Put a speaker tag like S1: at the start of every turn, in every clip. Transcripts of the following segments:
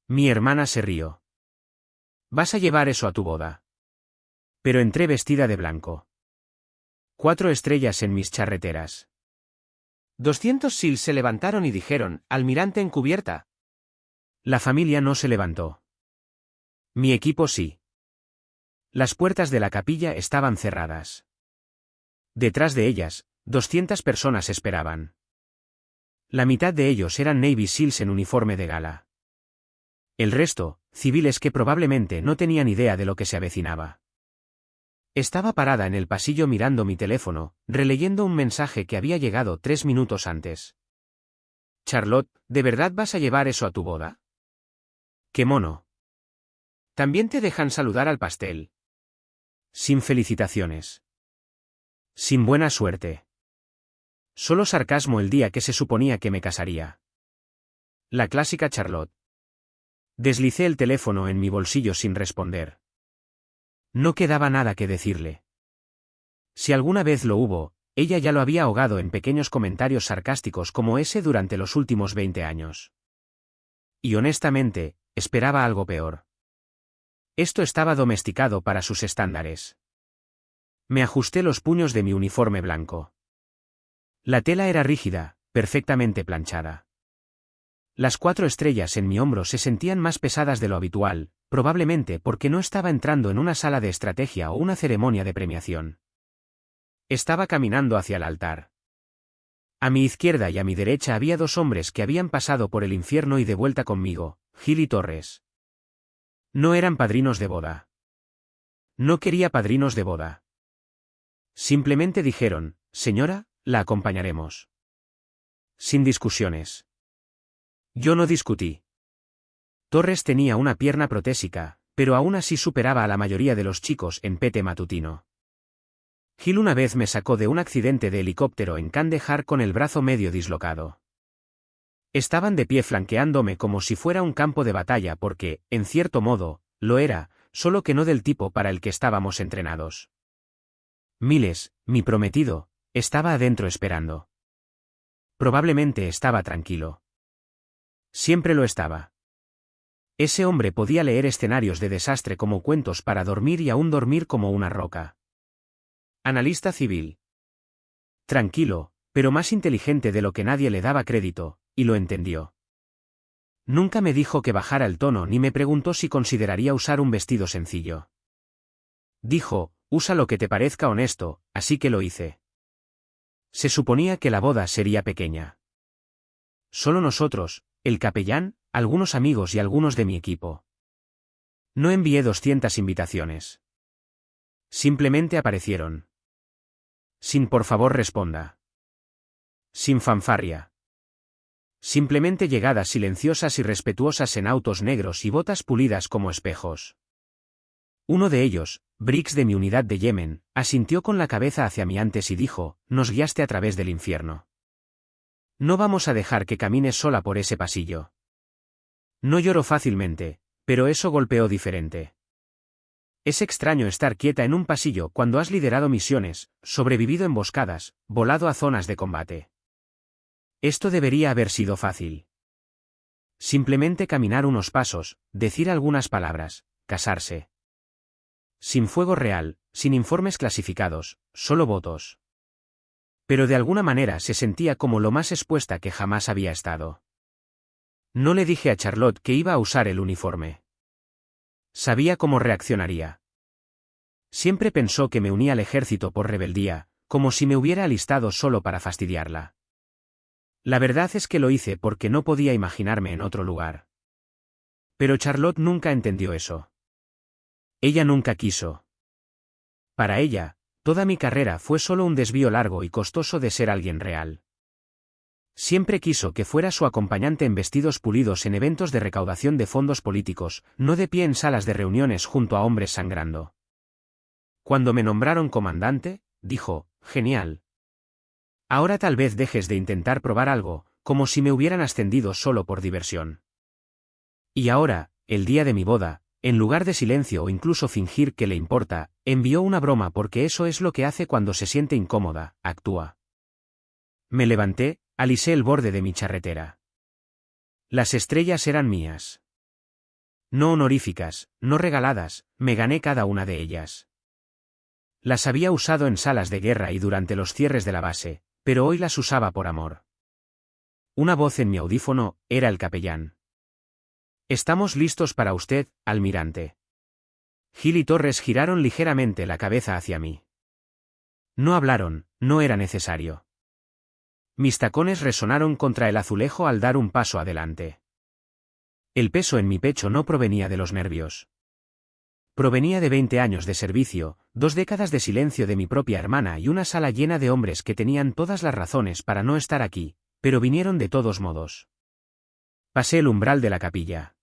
S1: Mi hermana se rió. ¿Vas a llevar eso a tu boda? Pero entré vestida de blanco. 4 estrellas en mis charreteras.
S2: 200 SEALs se levantaron y dijeron, «Almirante en cubierta».
S1: La familia no se levantó. Mi equipo sí. Las puertas de la capilla estaban cerradas. Detrás de ellas, 200 personas esperaban. La mitad de ellos eran Navy SEALs en uniforme de gala. El resto, civiles que probablemente no tenían idea de lo que se avecinaba. Estaba parada en el pasillo mirando mi teléfono, releyendo un mensaje que había llegado 3 minutos antes.
S2: Charlotte, ¿de verdad vas a llevar eso a tu boda?
S1: ¡Qué mono!
S2: También te dejan saludar al pastel.
S1: Sin felicitaciones. Sin buena suerte. Solo sarcasmo el día que se suponía que me casaría. La clásica Charlotte. Deslicé el teléfono en mi bolsillo sin responder. No quedaba nada que decirle. Si alguna vez lo hubo, ella ya lo había ahogado en pequeños comentarios sarcásticos como ese durante los últimos 20 años. Y honestamente, esperaba algo peor. Esto estaba domesticado para sus estándares. Me ajusté los puños de mi uniforme blanco. La tela era rígida, perfectamente planchada. Las 4 estrellas en mi hombro se sentían más pesadas de lo habitual, probablemente porque no estaba entrando en una sala de estrategia o una ceremonia de premiación. Estaba caminando hacia el altar. A mi izquierda y a mi derecha había 2 hombres que habían pasado por el infierno y de vuelta conmigo, Gil y Torres. No eran padrinos de boda. No quería padrinos de boda. Simplemente dijeron, «Señora, la acompañaremos». Sin discusiones. Yo no discutí. Torres tenía una pierna protésica, pero aún así superaba a la mayoría de los chicos en PT matutino. Gil una vez me sacó de un accidente de helicóptero en Kandahar con el brazo medio dislocado. Estaban de pie flanqueándome como si fuera un campo de batalla porque, en cierto modo, lo era, solo que no del tipo para el que estábamos entrenados. Miles, mi prometido, estaba adentro esperando. Probablemente estaba tranquilo. Siempre lo estaba. Ese hombre podía leer escenarios de desastre como cuentos para dormir y aún dormir como una roca. Analista civil. Tranquilo, pero más inteligente de lo que nadie le daba crédito, y lo entendió. Nunca me dijo que bajara el tono ni me preguntó si consideraría usar un vestido sencillo. Dijo, usa lo que te parezca honesto, así que lo hice. Se suponía que la boda sería pequeña. Solo nosotros, el capellán, algunos amigos y algunos de mi equipo. No envié 200 invitaciones. Simplemente aparecieron. Sin por favor responda. Sin fanfarria. Simplemente llegadas silenciosas y respetuosas en autos negros y botas pulidas como espejos. Uno de ellos, Briggs de mi unidad de Yemen, asintió con la cabeza hacia mí antes y dijo, «Nos guiaste a través del infierno. No vamos a dejar que camines sola por ese pasillo». No lloro fácilmente, pero eso golpeó diferente. Es extraño estar quieta en un pasillo cuando has liderado misiones, sobrevivido emboscadas, volado a zonas de combate. Esto debería haber sido fácil. Simplemente caminar unos pasos, decir algunas palabras, casarse. Sin fuego real, sin informes clasificados, solo votos. Pero de alguna manera se sentía como lo más expuesta que jamás había estado. No le dije a Charlotte que iba a usar el uniforme. Sabía cómo reaccionaría. Siempre pensó que me unía al ejército por rebeldía, como si me hubiera alistado solo para fastidiarla. La verdad es que lo hice porque no podía imaginarme en otro lugar. Pero Charlotte nunca entendió eso. Ella nunca quiso. Para ella, toda mi carrera fue solo un desvío largo y costoso de ser alguien real. Siempre quiso que fuera su acompañante en vestidos pulidos en eventos de recaudación de fondos políticos, no de pie en salas de reuniones junto a hombres sangrando. Cuando me nombraron comandante, dijo, «Genial. Ahora tal vez dejes de intentar probar algo, como si me hubieran ascendido solo por diversión». Y ahora, el día de mi boda, en lugar de silencio o incluso fingir que le importa, envió una broma porque eso es lo que hace cuando se siente incómoda, actúa. Me levanté, alisé el borde de mi charretera. Las estrellas eran mías. No honoríficas, no regaladas, me gané cada una de ellas. Las había usado en salas de guerra y durante los cierres de la base, pero hoy las usaba por amor. Una voz en mi audífono, era el capellán. Estamos listos para usted, almirante. Gil y Torres giraron ligeramente la cabeza hacia mí. No hablaron, no era necesario. Mis tacones resonaron contra el azulejo al dar un paso adelante. El peso en mi pecho no provenía de los nervios. Provenía de 20 años de servicio, 2 décadas de silencio de mi propia hermana y una sala llena de hombres que tenían todas las razones para no estar aquí, pero vinieron de todos modos. Pasé el umbral de la capilla.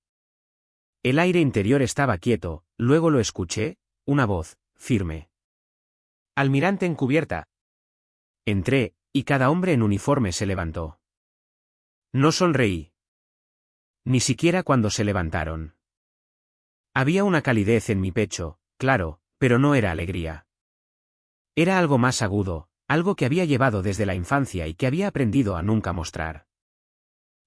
S1: El aire interior estaba quieto, luego lo escuché, una voz, firme.
S2: Almirante en cubierta.
S1: Entré, y cada hombre en uniforme se levantó. No sonreí. Ni siquiera cuando se levantaron. Había una calidez en mi pecho, claro, pero no era alegría. Era algo más agudo, algo que había llevado desde la infancia y que había aprendido a nunca mostrar.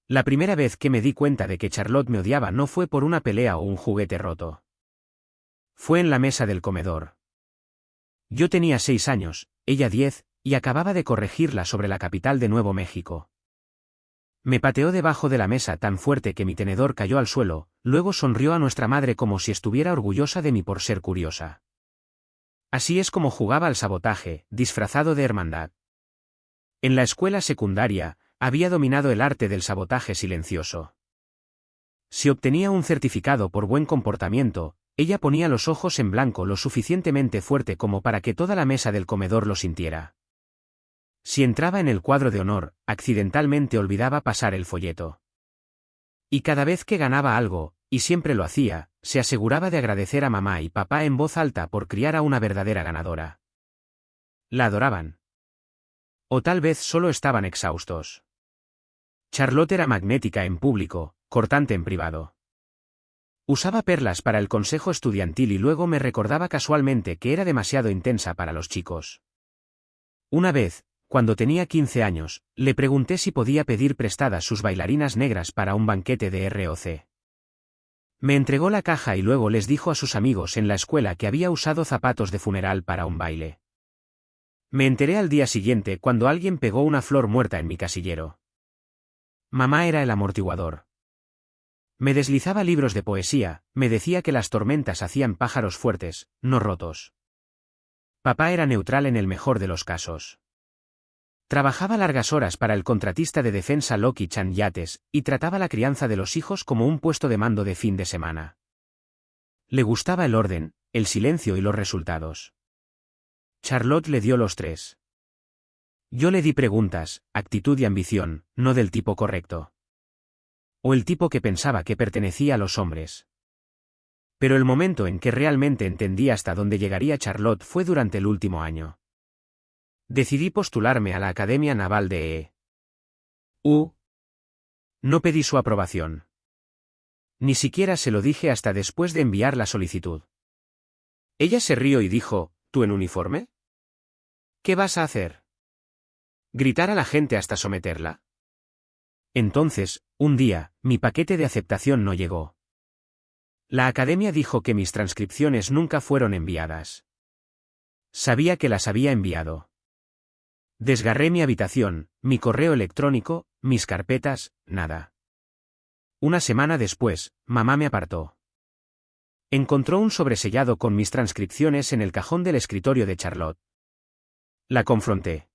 S1: La primera vez que me di cuenta de que Charlotte me odiaba no fue por una pelea o un juguete roto. Fue en la mesa del comedor. Yo tenía 6 años, ella 10, y acababa de corregirla sobre la capital de Nuevo México. Me pateó debajo de la mesa tan fuerte que mi tenedor cayó al suelo, luego sonrió a nuestra madre como si estuviera orgullosa de mí por ser curiosa. Así es como jugaba al sabotaje, disfrazado de hermandad. En la escuela secundaria, había dominado el arte del sabotaje silencioso. Si obtenía un certificado por buen comportamiento, ella ponía los ojos en blanco lo suficientemente fuerte como para que toda la mesa del comedor lo sintiera. Si entraba en el cuadro de honor, accidentalmente olvidaba pasar el folleto. Y cada vez que ganaba algo, y siempre lo hacía, se aseguraba de agradecer a mamá y papá en voz alta por criar a una verdadera ganadora. La adoraban. O tal vez solo estaban exhaustos. Charlotte era magnética en público, cortante en privado. Usaba perlas para el consejo estudiantil y luego me recordaba casualmente que era demasiado intensa para los chicos. Una vez, cuando tenía 15 años, le pregunté si podía pedir prestadas sus bailarinas negras para un banquete de ROC. Me entregó la caja y luego les dijo a sus amigos en la escuela que había usado zapatos de funeral para un baile. Me enteré al día siguiente cuando alguien pegó una flor muerta en mi casillero. Mamá era el amortiguador. Me deslizaba libros de poesía, me decía que las tormentas hacían pájaros fuertes, no rotos. Papá era neutral en el mejor de los casos. Trabajaba largas horas para el contratista de defensa Lockheed Martin Yates, y trataba la crianza de los hijos como un puesto de mando de fin de semana. Le gustaba el orden, el silencio y los resultados. Charlotte le dio los 3. Yo le di preguntas, actitud y ambición, no del tipo correcto. O el tipo que pensaba que pertenecía a los hombres. Pero el momento en que realmente entendí hasta dónde llegaría Charlotte fue durante el último año. Decidí postularme a la Academia Naval de E.U. No pedí su aprobación. Ni siquiera se lo dije hasta después de enviar la solicitud. Ella se rió y dijo, ¿tú en uniforme? ¿Qué vas a hacer? ¿Gritar a la gente hasta someterla? Entonces, un día, mi paquete de aceptación no llegó. La academia dijo que mis transcripciones nunca fueron enviadas. Sabía que las había enviado. Desgarré mi habitación, mi correo electrónico, mis carpetas, nada. Una semana después, mamá me apartó. Encontró un sobresellado con mis transcripciones en el cajón del escritorio de Charlotte. La confronté.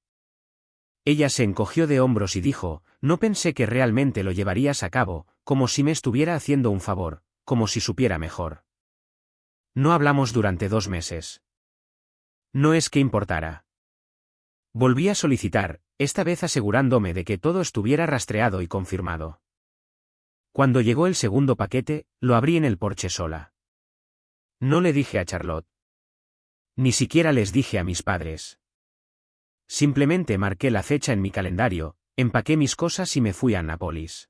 S1: Ella se encogió de hombros y dijo, no pensé que realmente lo llevarías a cabo, como si me estuviera haciendo un favor, como si supiera mejor. No hablamos durante 2 meses. No es que importara. Volví a solicitar, esta vez asegurándome de que todo estuviera rastreado y confirmado. Cuando llegó el segundo paquete, lo abrí en el porche sola. No le dije a Charlotte. Ni siquiera les dije a mis padres. Simplemente marqué la fecha en mi calendario, empaqué mis cosas y me fui a Annapolis.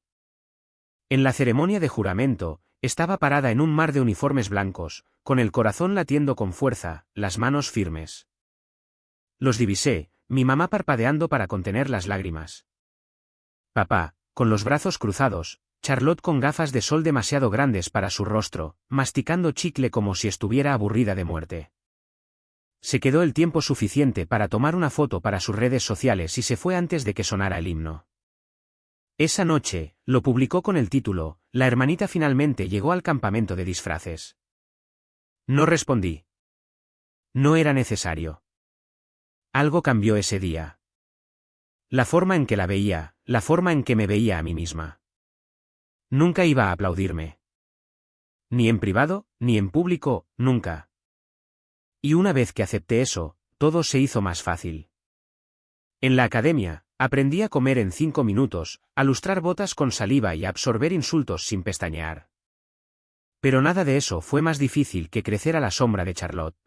S1: En la ceremonia de juramento, estaba parada en un mar de uniformes blancos, con el corazón latiendo con fuerza, las manos firmes. Los divisé, mi mamá parpadeando para contener las lágrimas. Papá, con los brazos cruzados, Charlotte con gafas de sol demasiado grandes para su rostro, masticando chicle como si estuviera aburrida de muerte. Se quedó el tiempo suficiente para tomar una foto para sus redes sociales y se fue antes de que sonara el himno. Esa noche, lo publicó con el título, La hermanita finalmente llegó al campamento de disfraces. No respondí. No era necesario. Algo cambió ese día. La forma en que la veía, la forma en que me veía a mí misma. Nunca iba a aplaudirme. Ni en privado, ni en público, nunca. Y una vez que acepté eso, todo se hizo más fácil. En la academia, aprendí a comer en 5 minutos, a lustrar botas con saliva y a absorber insultos sin pestañear. Pero nada de eso fue más difícil que crecer a la sombra de Charlotte.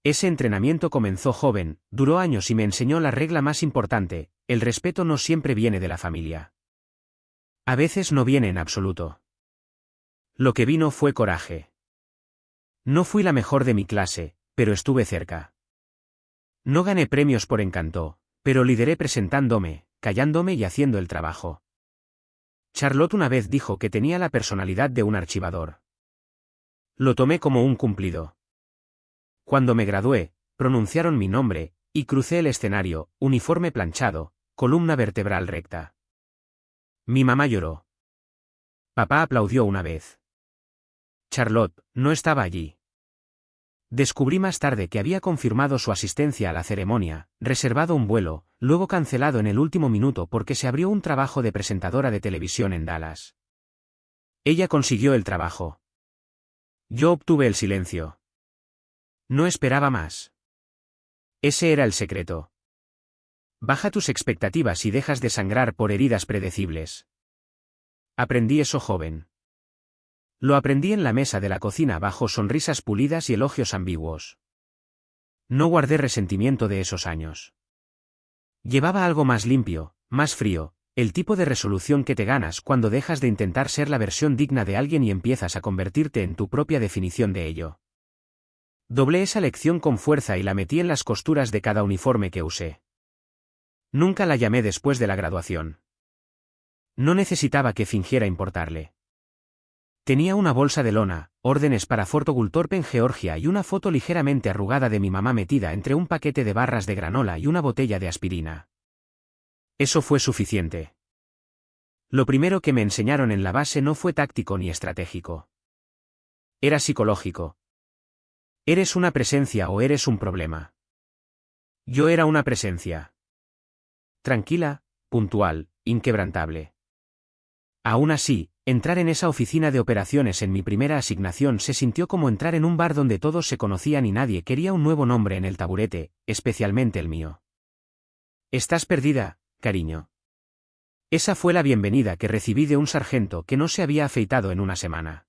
S1: Ese entrenamiento comenzó joven, duró años y me enseñó la regla más importante: el respeto no siempre viene de la familia. A veces no viene en absoluto. Lo que vino fue coraje. No fui la mejor de mi clase, pero estuve cerca. No gané premios por encanto, pero lideré presentándome, callándome y haciendo el trabajo. Charlotte una vez dijo que tenía la personalidad de un archivador. Lo tomé como un cumplido. Cuando me gradué, pronunciaron mi nombre, y crucé el escenario, uniforme planchado, columna vertebral recta. Mi mamá lloró. Papá aplaudió una vez. Charlotte no estaba allí. Descubrí más tarde que había confirmado su asistencia a la ceremonia, reservado un vuelo, luego cancelado en el último minuto porque se abrió un trabajo de presentadora de televisión en Dallas. Ella consiguió el trabajo. Yo obtuve el silencio. No esperaba más. Ese era el secreto. Baja tus expectativas y dejas de sangrar por heridas predecibles. Aprendí eso joven. Lo aprendí en la mesa de la cocina bajo sonrisas pulidas y elogios ambiguos. No guardé resentimiento de esos años. Llevaba algo más limpio, más frío, el tipo de resolución que te ganas cuando dejas de intentar ser la versión digna de alguien y empiezas a convertirte en tu propia definición de ello. Doblé esa lección con fuerza y la metí en las costuras de cada uniforme que usé. Nunca la llamé después de la graduación. No necesitaba que fingiera importarle. Tenía una bolsa de lona, órdenes para Fort Oglethorpe en Georgia y una foto ligeramente arrugada de mi mamá metida entre un paquete de barras de granola y una botella de aspirina. Eso fue suficiente. Lo primero que me enseñaron en la base no fue táctico ni estratégico. Era psicológico. ¿Eres una presencia o eres un problema? Yo era una presencia. Tranquila, puntual, inquebrantable. Aún así, entrar en esa oficina de operaciones en mi primera asignación se sintió como entrar en un bar donde todos se conocían y nadie quería un nuevo nombre en el taburete, especialmente el mío. Estás perdida, cariño. Esa fue la bienvenida que recibí de un sargento que no se había afeitado en una semana.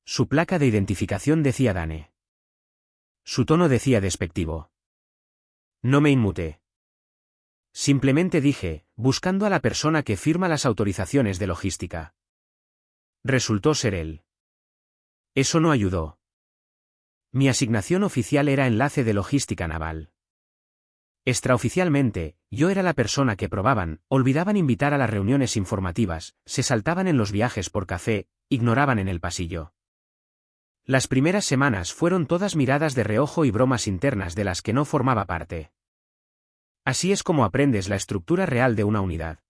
S1: Su placa de identificación decía Dane. Su tono decía despectivo. No me inmuté. Simplemente dije, buscando a la persona que firma las autorizaciones de logística. Resultó ser él. Eso no ayudó. Mi asignación oficial era enlace de logística naval. Extraoficialmente, yo era la persona que probaban, olvidaban invitar a las reuniones informativas, se saltaban en los viajes por café, ignoraban en el pasillo. Las primeras semanas fueron todas miradas de reojo y bromas internas de las que no formaba parte. Así es como aprendes la estructura real de una unidad.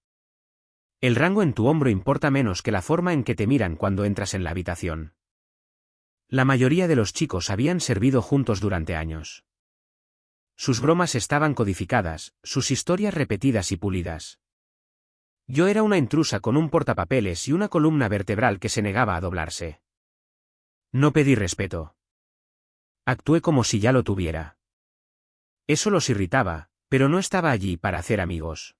S1: El rango en tu hombro importa menos que la forma en que te miran cuando entras en la habitación. La mayoría de los chicos habían servido juntos durante años. Sus bromas estaban codificadas, sus historias repetidas y pulidas. Yo era una intrusa con un portapapeles y una columna vertebral que se negaba a doblarse. No pedí respeto. Actué como si ya lo tuviera. Eso los irritaba, pero no estaba allí para hacer amigos.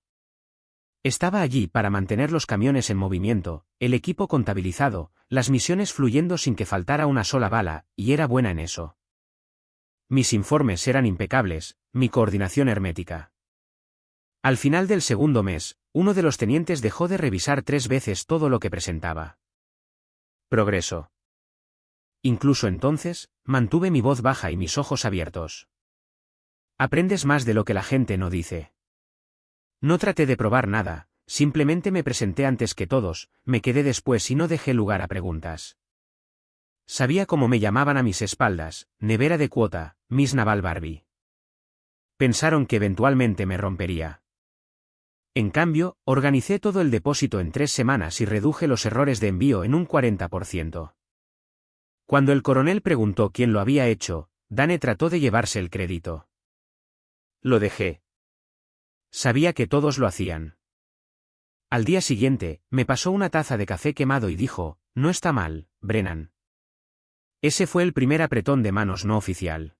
S1: Estaba allí para mantener los camiones en movimiento, el equipo contabilizado, las misiones fluyendo sin que faltara una sola bala, y era buena en eso. Mis informes eran impecables, mi coordinación hermética. Al final del segundo mes, uno de los tenientes dejó de revisar 3 veces todo lo que presentaba. Progreso. Incluso entonces, mantuve mi voz baja y mis ojos abiertos. Aprendes más de lo que la gente no dice. No traté de probar nada, simplemente me presenté antes que todos, me quedé después y no dejé lugar a preguntas. Sabía cómo me llamaban a mis espaldas, nevera de cuota, Miss Naval Barbie. Pensaron que eventualmente me rompería. En cambio, organicé todo el depósito en 3 semanas y reduje los errores de envío en un 40%. Cuando el coronel preguntó quién lo había hecho, Dane trató de llevarse el crédito. Lo dejé. Sabía que todos lo hacían. Al día siguiente, me pasó una taza de café quemado y dijo, no está mal, Brennan. Ese fue el primer apretón de manos no oficial.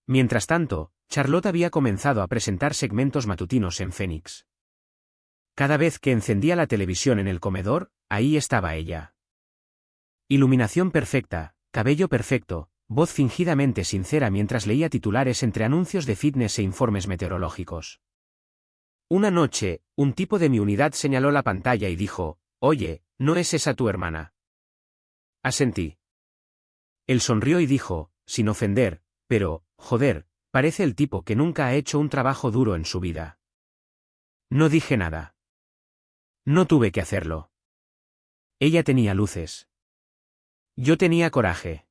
S1: Mientras tanto, Charlotte había comenzado a presentar segmentos matutinos en Phoenix. Cada vez que encendía la televisión en el comedor, ahí estaba ella. Iluminación perfecta, cabello perfecto, voz fingidamente sincera mientras leía titulares entre anuncios de fitness e informes meteorológicos. Una noche, un tipo de mi unidad señaló la pantalla y dijo, «Oye, ¿no es esa tu hermana?» Asentí. Él sonrió y dijo, sin ofender, «Pero, joder, parece el tipo que nunca ha hecho un trabajo duro en su vida». No dije nada. No tuve que hacerlo. Ella tenía luces. Yo tenía coraje.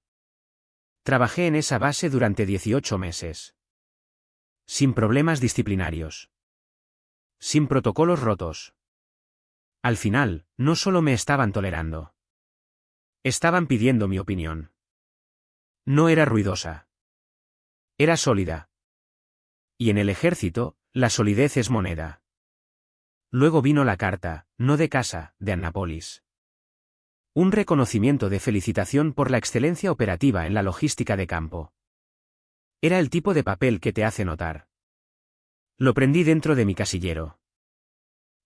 S1: Trabajé en esa base durante 18 meses. Sin problemas disciplinarios. Sin protocolos rotos. Al final, no solo me estaban tolerando. Estaban pidiendo mi opinión. No era ruidosa. Era sólida. Y en el ejército, la solidez es moneda. Luego vino la carta, no de casa, de Annapolis. Un reconocimiento de felicitación por la excelencia operativa en la logística de campo. Era el tipo de papel que te hace notar. Lo prendí dentro de mi casillero.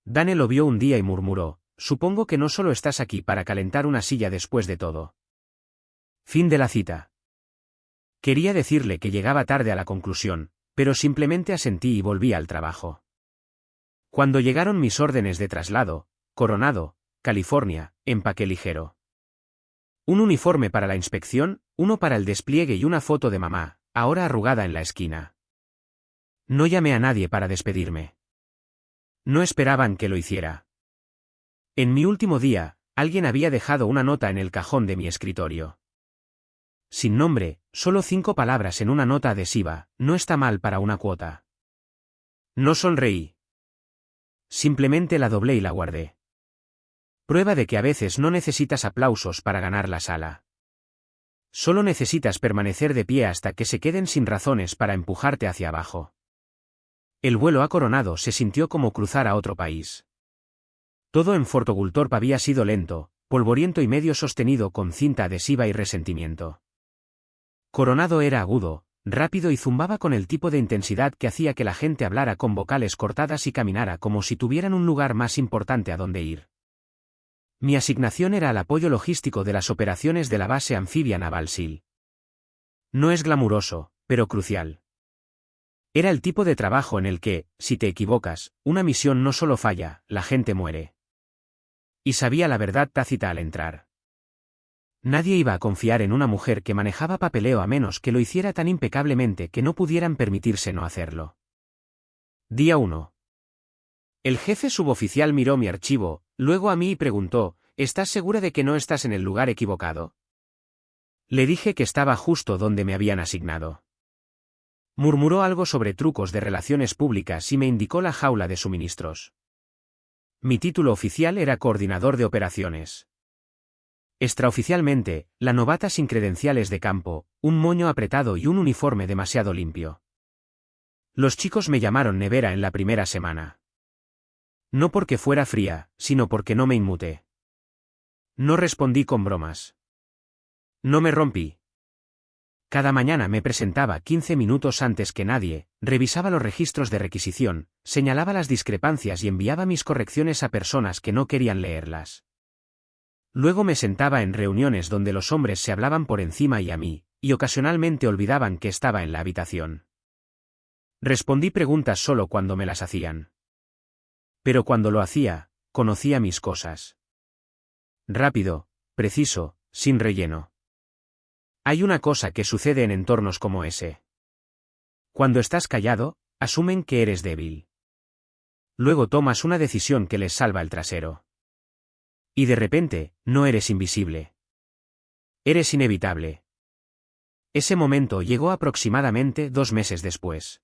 S1: Dane lo vio un día y murmuró, supongo que no solo estás aquí para calentar una silla después de todo. Fin de la cita. Quería decirle que llegaba tarde a la conclusión, pero simplemente asentí y volví al trabajo. Cuando llegaron mis órdenes de traslado, Coronado, California, empaque ligero. Un uniforme para la inspección, uno para el despliegue y una foto de mamá, ahora arrugada en la esquina. No llamé a nadie para despedirme. No esperaban que lo hiciera. En mi último día, alguien había dejado una nota en el cajón de mi escritorio. Sin nombre, solo 5 palabras en una nota adhesiva, no está mal para una cuota. No sonreí. Simplemente la doblé y la guardé. Prueba de que a veces no necesitas aplausos para ganar la sala. Solo necesitas permanecer de pie hasta que se queden sin razones para empujarte hacia abajo. El vuelo a Coronado se sintió como cruzar a otro país. Todo en Fort Oglethorpe había sido lento, polvoriento y medio sostenido con cinta adhesiva y resentimiento. Coronado era agudo, rápido y zumbaba con el tipo de intensidad que hacía que la gente hablara con vocales cortadas y caminara como si tuvieran un lugar más importante a donde ir. Mi asignación era el apoyo logístico de las operaciones de la base anfibia naval SEAL. No es glamuroso, pero crucial. Era el tipo de trabajo en el que, si te equivocas, una misión no solo falla, la gente muere. Y sabía la verdad tácita al entrar. Nadie iba a confiar en una mujer que manejaba papeleo a menos que lo hiciera tan impecablemente que no pudieran permitirse no hacerlo. Día 1. El jefe suboficial miró mi archivo, luego a mí y preguntó, ¿estás segura de que no estás en el lugar equivocado? Le dije que estaba justo donde me habían asignado. Murmuró algo sobre trucos de relaciones públicas y me indicó la jaula de suministros. Mi título oficial era coordinador de operaciones. Extraoficialmente, la novata sin credenciales de campo, un moño apretado y un uniforme demasiado limpio. Los chicos me llamaron nevera en la primera semana. No porque fuera fría, sino porque no me inmuté. No respondí con bromas. No me rompí. Cada mañana me presentaba 15 minutos antes que nadie, revisaba los registros de requisición, señalaba las discrepancias y enviaba mis correcciones a personas que no querían leerlas. Luego me sentaba en reuniones donde los hombres se hablaban por encima y a mí, y ocasionalmente olvidaban que estaba en la habitación. Respondí preguntas solo cuando me las hacían. Pero cuando lo hacía, conocía mis cosas. Rápido, preciso, sin relleno. Hay una cosa que sucede en entornos como ese. Cuando estás callado, asumen que eres débil. Luego tomas una decisión que les salva el trasero. Y de repente, no eres invisible. Eres inevitable. Ese momento llegó aproximadamente 2 meses después.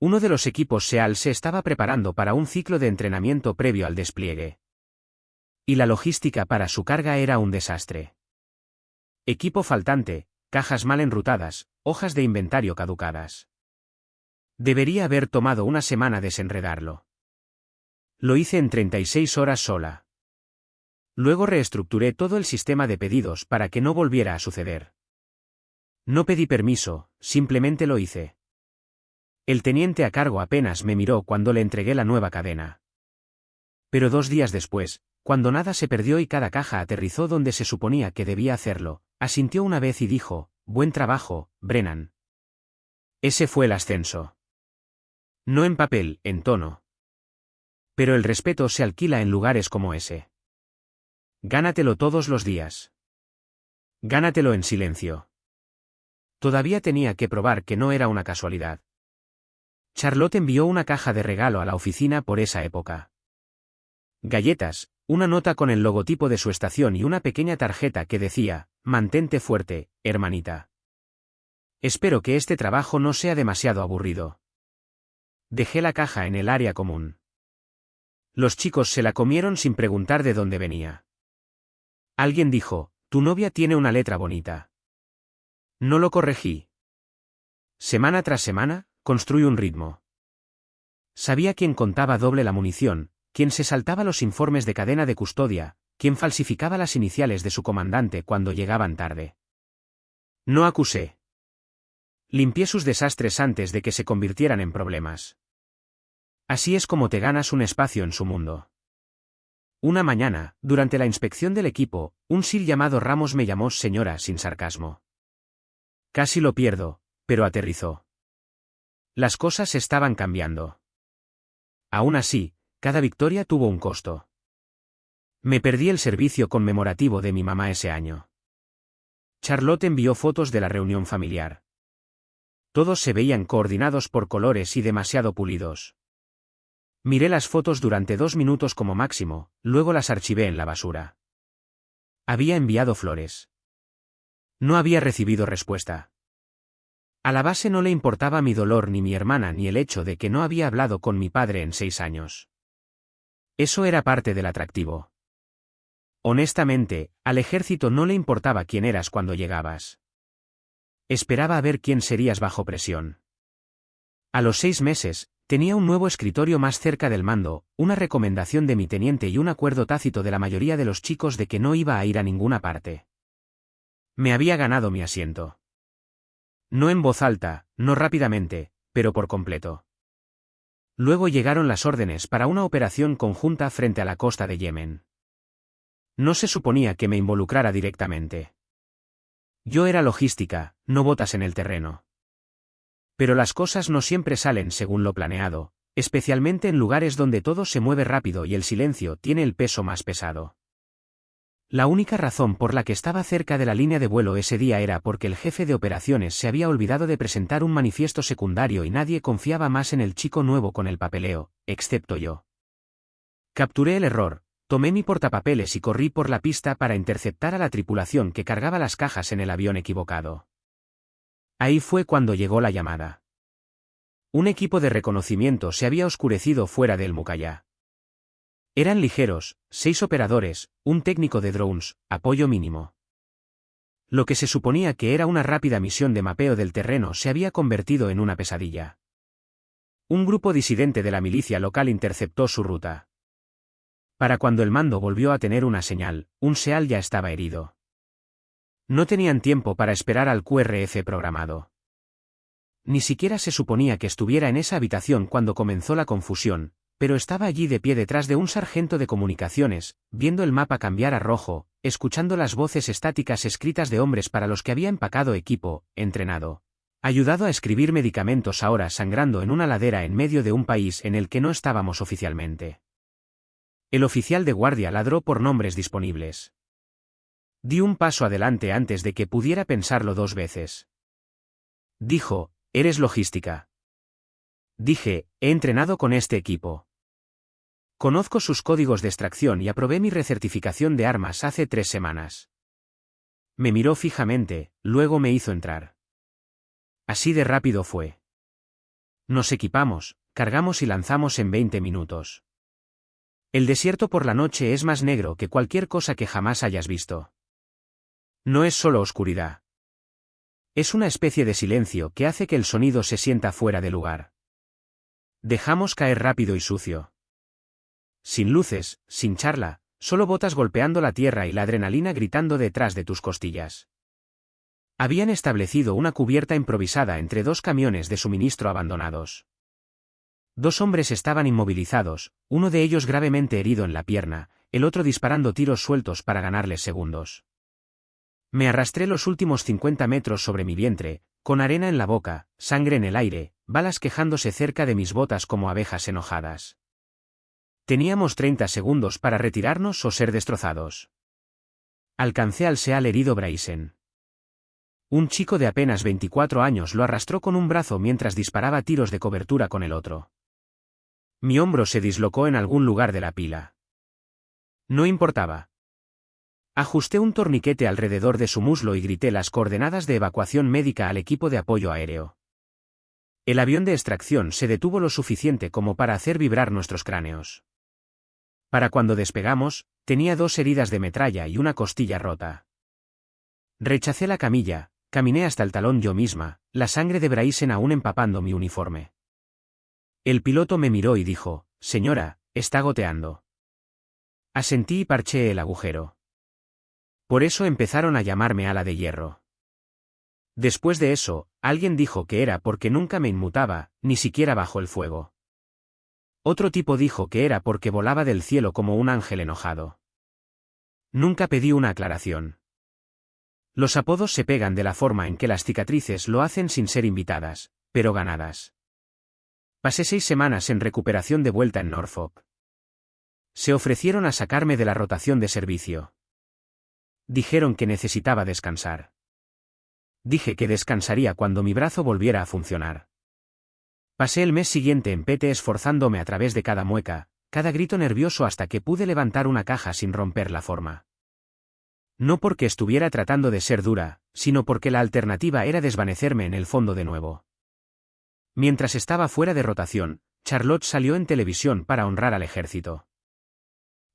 S1: Uno de los equipos SEAL se estaba preparando para un ciclo de entrenamiento previo al despliegue. Y la logística para su carga era un desastre. Equipo faltante, cajas mal enrutadas, hojas de inventario caducadas. Debería haber tomado una semana desenredarlo. Lo hice en 36 horas sola. Luego reestructuré todo el sistema de pedidos para que no volviera a suceder. No pedí permiso, simplemente lo hice. El teniente a cargo apenas me miró cuando le entregué la nueva cadena. Pero 2 días después, cuando nada se perdió y cada caja aterrizó donde se suponía que debía hacerlo, asintió una vez y dijo: «Buen trabajo, Brennan». Ese fue el ascenso. No en papel, en tono. Pero el respeto se alquila en lugares como ese. Gánatelo todos los días. Gánatelo en silencio. Todavía tenía que probar que no era una casualidad. Charlotte envió una caja de regalo a la oficina por esa época. Galletas, una nota con el logotipo de su estación y una pequeña tarjeta que decía: «Mantente fuerte, hermanita. Espero que este trabajo no sea demasiado aburrido». Dejé la caja en el área común. Los chicos se la comieron sin preguntar de dónde venía. Alguien dijo: «Tu novia tiene una letra bonita». No lo corregí. Semana tras semana, construí un ritmo. Sabía quién contaba doble la munición, quién se saltaba los informes de cadena de custodia, quién falsificaba las iniciales de su comandante cuando llegaban tarde. No acusé. Limpié sus desastres antes de que se convirtieran en problemas. Así es como te ganas un espacio en su mundo. Una mañana, durante la inspección del equipo, un SEAL llamado Ramos me llamó señora sin sarcasmo. Casi lo pierdo, pero aterrizó. Las cosas estaban cambiando. Aún así, cada victoria tuvo un costo. Me perdí el servicio conmemorativo de mi mamá ese año. Charlotte envió fotos de la reunión familiar. Todos se veían coordinados por colores y demasiado pulidos. Miré las fotos durante 2 minutos como máximo, luego las archivé en la basura. Había enviado flores. No había recibido respuesta. A la base no le importaba mi dolor ni mi hermana ni el hecho de que no había hablado con mi padre en 6 años. Eso era parte del atractivo. Honestamente, al ejército no le importaba quién eras cuando llegabas. Esperaba a ver quién serías bajo presión. A los 6 meses, tenía un nuevo escritorio más cerca del mando, una recomendación de mi teniente y un acuerdo tácito de la mayoría de los chicos de que no iba a ir a ninguna parte. Me había ganado mi asiento. No en voz alta, no rápidamente, pero por completo. Luego llegaron las órdenes para una operación conjunta frente a la costa de Yemen. No se suponía que me involucrara directamente. Yo era logística, no botas en el terreno. Pero las cosas no siempre salen según lo planeado, especialmente en lugares donde todo se mueve rápido y el silencio tiene el peso más pesado. La única razón por la que estaba cerca de la línea de vuelo ese día era porque el jefe de operaciones se había olvidado de presentar un manifiesto secundario y nadie confiaba más en el chico nuevo con el papeleo, excepto yo. Capturé el error, tomé mi portapapeles y corrí por la pista para interceptar a la tripulación que cargaba las cajas en el avión equivocado. Ahí fue cuando llegó la llamada. Un equipo de reconocimiento se había oscurecido fuera del Mukalla. Eran ligeros, 6 operadores, un técnico de drones, apoyo mínimo. Lo que se suponía que era una rápida misión de mapeo del terreno se había convertido en una pesadilla. Un grupo disidente de la milicia local interceptó su ruta. Para cuando el mando volvió a tener una señal, un SEAL ya estaba herido. No tenían tiempo para esperar al QRF programado. Ni siquiera se suponía que estuviera en esa habitación cuando comenzó la confusión, pero estaba allí de pie detrás de un sargento de comunicaciones, viendo el mapa cambiar a rojo, escuchando las voces estáticas escritas de hombres para los que había empacado equipo, entrenado. Ayudado a escribir medicamentos ahora sangrando en una ladera en medio de un país en el que no estábamos oficialmente. El oficial de guardia ladró por nombres disponibles. Di un paso adelante antes de que pudiera pensarlo 2 veces. Dijo: «Eres logística». Dije: «He entrenado con este equipo». Conozco sus códigos de extracción y aprobé mi recertificación de armas hace 3 semanas. Me miró fijamente, luego me hizo entrar. Así de rápido fue. Nos equipamos, cargamos y lanzamos en 20 minutos. El desierto por la noche es más negro que cualquier cosa que jamás hayas visto. No es solo oscuridad. Es una especie de silencio que hace que el sonido se sienta fuera de lugar. Dejamos caer rápido y sucio. Sin luces, sin charla, solo botas golpeando la tierra y la adrenalina gritando detrás de tus costillas. Habían establecido una cubierta improvisada entre 2 camiones de suministro abandonados. 2 hombres estaban inmovilizados, uno de ellos gravemente herido en la pierna, el otro disparando tiros sueltos para ganarles segundos. Me arrastré los últimos 50 metros sobre mi vientre, con arena en la boca, sangre en el aire, balas quejándose cerca de mis botas como abejas enojadas. Teníamos 30 segundos para retirarnos o ser destrozados. Alcancé al SEAL herido Bryson. Un chico de apenas 24 años lo arrastró con un brazo mientras disparaba tiros de cobertura con el otro. Mi hombro se dislocó en algún lugar de la pila. No importaba. Ajusté un torniquete alrededor de su muslo y grité las coordenadas de evacuación médica al equipo de apoyo aéreo. El avión de extracción se detuvo lo suficiente como para hacer vibrar nuestros cráneos. Para cuando despegamos, tenía 2 heridas de metralla y una costilla rota. Rechacé la camilla, caminé hasta el talón yo misma, la sangre de Bryson aún empapando mi uniforme. El piloto me miró y dijo, «Señora, está goteando». Asentí y parché el agujero. Por eso empezaron a llamarme ala de hierro. Después de eso, alguien dijo que era porque nunca me inmutaba, ni siquiera bajo el fuego. Otro tipo dijo que era porque volaba del cielo como un ángel enojado. Nunca pedí una aclaración. Los apodos se pegan de la forma en que las cicatrices lo hacen sin ser invitadas, pero ganadas. Pasé 6 semanas en recuperación de vuelta en Norfolk. Se ofrecieron a sacarme de la rotación de servicio. Dijeron que necesitaba descansar. Dije que descansaría cuando mi brazo volviera a funcionar. Pasé el mes siguiente en PT esforzándome a través de cada mueca, cada grito nervioso hasta que pude levantar una caja sin romper la forma. No porque estuviera tratando de ser dura, sino porque la alternativa era desvanecerme en el fondo de nuevo. Mientras estaba fuera de rotación, Charlotte salió en televisión para honrar al ejército.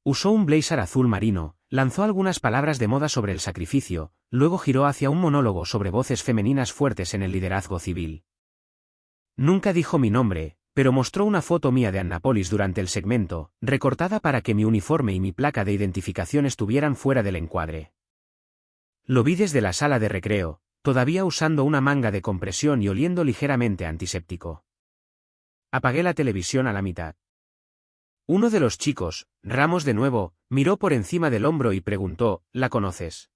S1: Usó un blazer azul marino, lanzó algunas palabras de moda sobre el sacrificio, luego giró hacia un monólogo sobre voces femeninas fuertes en el liderazgo civil. Nunca dijo mi nombre, pero mostró una foto mía de Annapolis durante el segmento, recortada para que mi uniforme y mi placa de identificación estuvieran fuera del encuadre. Lo vi desde la sala de recreo, todavía usando una manga de compresión y oliendo ligeramente a antiséptico. Apagué la televisión a la mitad. Uno de los chicos, Ramos de nuevo, miró por encima del hombro y preguntó, ¿la conoces?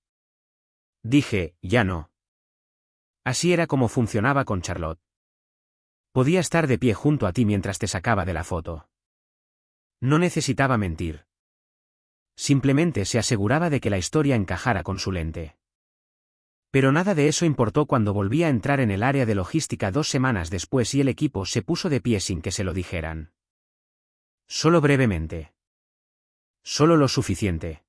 S1: Dije, ya no. Así era como funcionaba con Charlotte. Podía estar de pie junto a ti mientras te sacaba de la foto. No necesitaba mentir. Simplemente se aseguraba de que la historia encajara con su lente. Pero nada de eso importó cuando volví a entrar en el área de logística 2 semanas después y el equipo se puso de pie sin que se lo dijeran. Solo brevemente. Solo lo suficiente.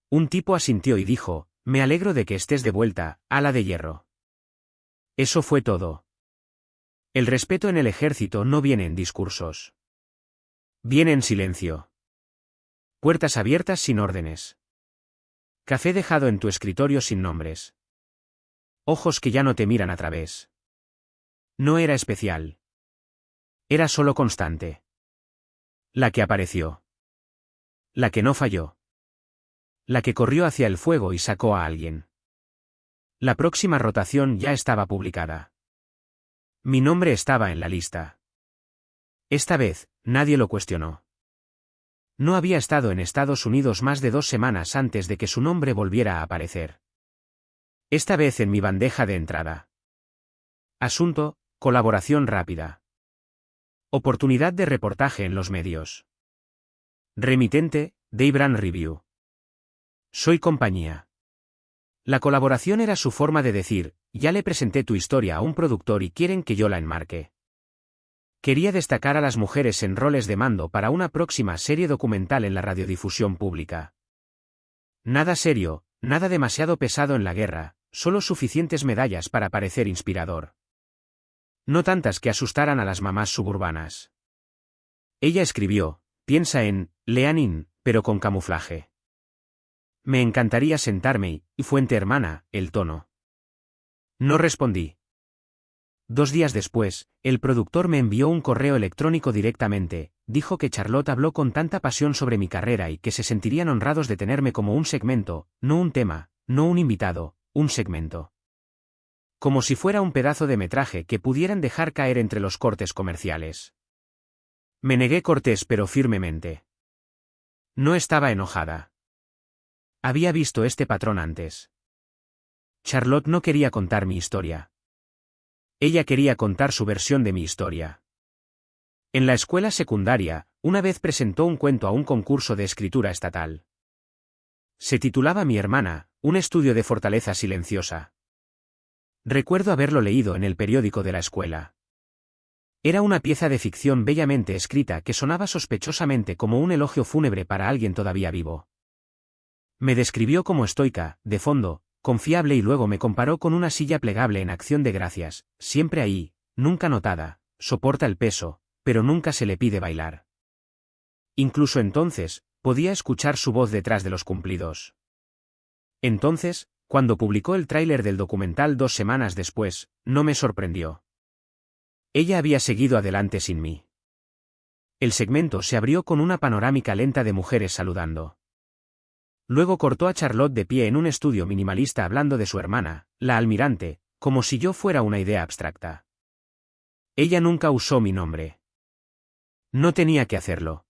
S1: Un tipo asintió y dijo, me alegro de que estés de vuelta, ala de hierro. Eso fue todo. El respeto en el ejército no viene en discursos. Viene en silencio. Puertas abiertas sin órdenes. Café dejado en tu escritorio sin nombres. Ojos que ya no te miran a través. No era especial. Era solo constante. La que apareció. La que no falló. La que corrió hacia el fuego y sacó a alguien. La próxima rotación ya estaba publicada. Mi nombre estaba en la lista. Esta vez, nadie lo cuestionó. No había estado en Estados Unidos más de 2 semanas antes de que su nombre volviera a aparecer. Esta vez en mi bandeja de entrada. Asunto, colaboración rápida. Oportunidad de reportaje en los medios. Remitente, Dave Brand Review. Soy compañía. La colaboración era su forma de decir, ya le presenté tu historia a un productor y quieren que yo la enmarque. Quería destacar a las mujeres en roles de mando para una próxima serie documental en la radiodifusión pública. Nada serio, nada demasiado pesado en la guerra, solo suficientes medallas para parecer inspirador. No tantas que asustaran a las mamás suburbanas. Ella escribió, piensa en Lenin, pero con camuflaje. Me encantaría sentarme y fuente hermana, el tono. No respondí. 2 días después, el productor me envió un correo electrónico directamente, dijo que Charlotte habló con tanta pasión sobre mi carrera y que se sentirían honrados de tenerme como un segmento, no un tema, no un invitado, un segmento. Como si fuera un pedazo de metraje que pudieran dejar caer entre los cortes comerciales. Me negué cortés pero firmemente. No estaba enojada. Había visto este patrón antes. Charlotte no quería contar mi historia. Ella quería contar su versión de mi historia. En la escuela secundaria, una vez presentó un cuento a un concurso de escritura estatal. Se titulaba Mi hermana, un estudio de fortaleza silenciosa. Recuerdo haberlo leído en el periódico de la escuela. Era una pieza de ficción bellamente escrita que sonaba sospechosamente como un elogio fúnebre para alguien todavía vivo. Me describió como estoica, de fondo, confiable y luego me comparó con una silla plegable en acción de gracias, siempre ahí, nunca notada, soporta el peso, pero nunca se le pide bailar. Incluso entonces, podía escuchar su voz detrás de los cumplidos. Entonces, cuando publicó el tráiler del documental 2 semanas después, no me sorprendió. Ella había seguido adelante sin mí. El segmento se abrió con una panorámica lenta de mujeres saludando. Luego cortó a Charlotte de pie en un estudio minimalista hablando de su hermana, la almirante, como si yo fuera una idea abstracta. Ella nunca usó mi nombre. No tenía que hacerlo.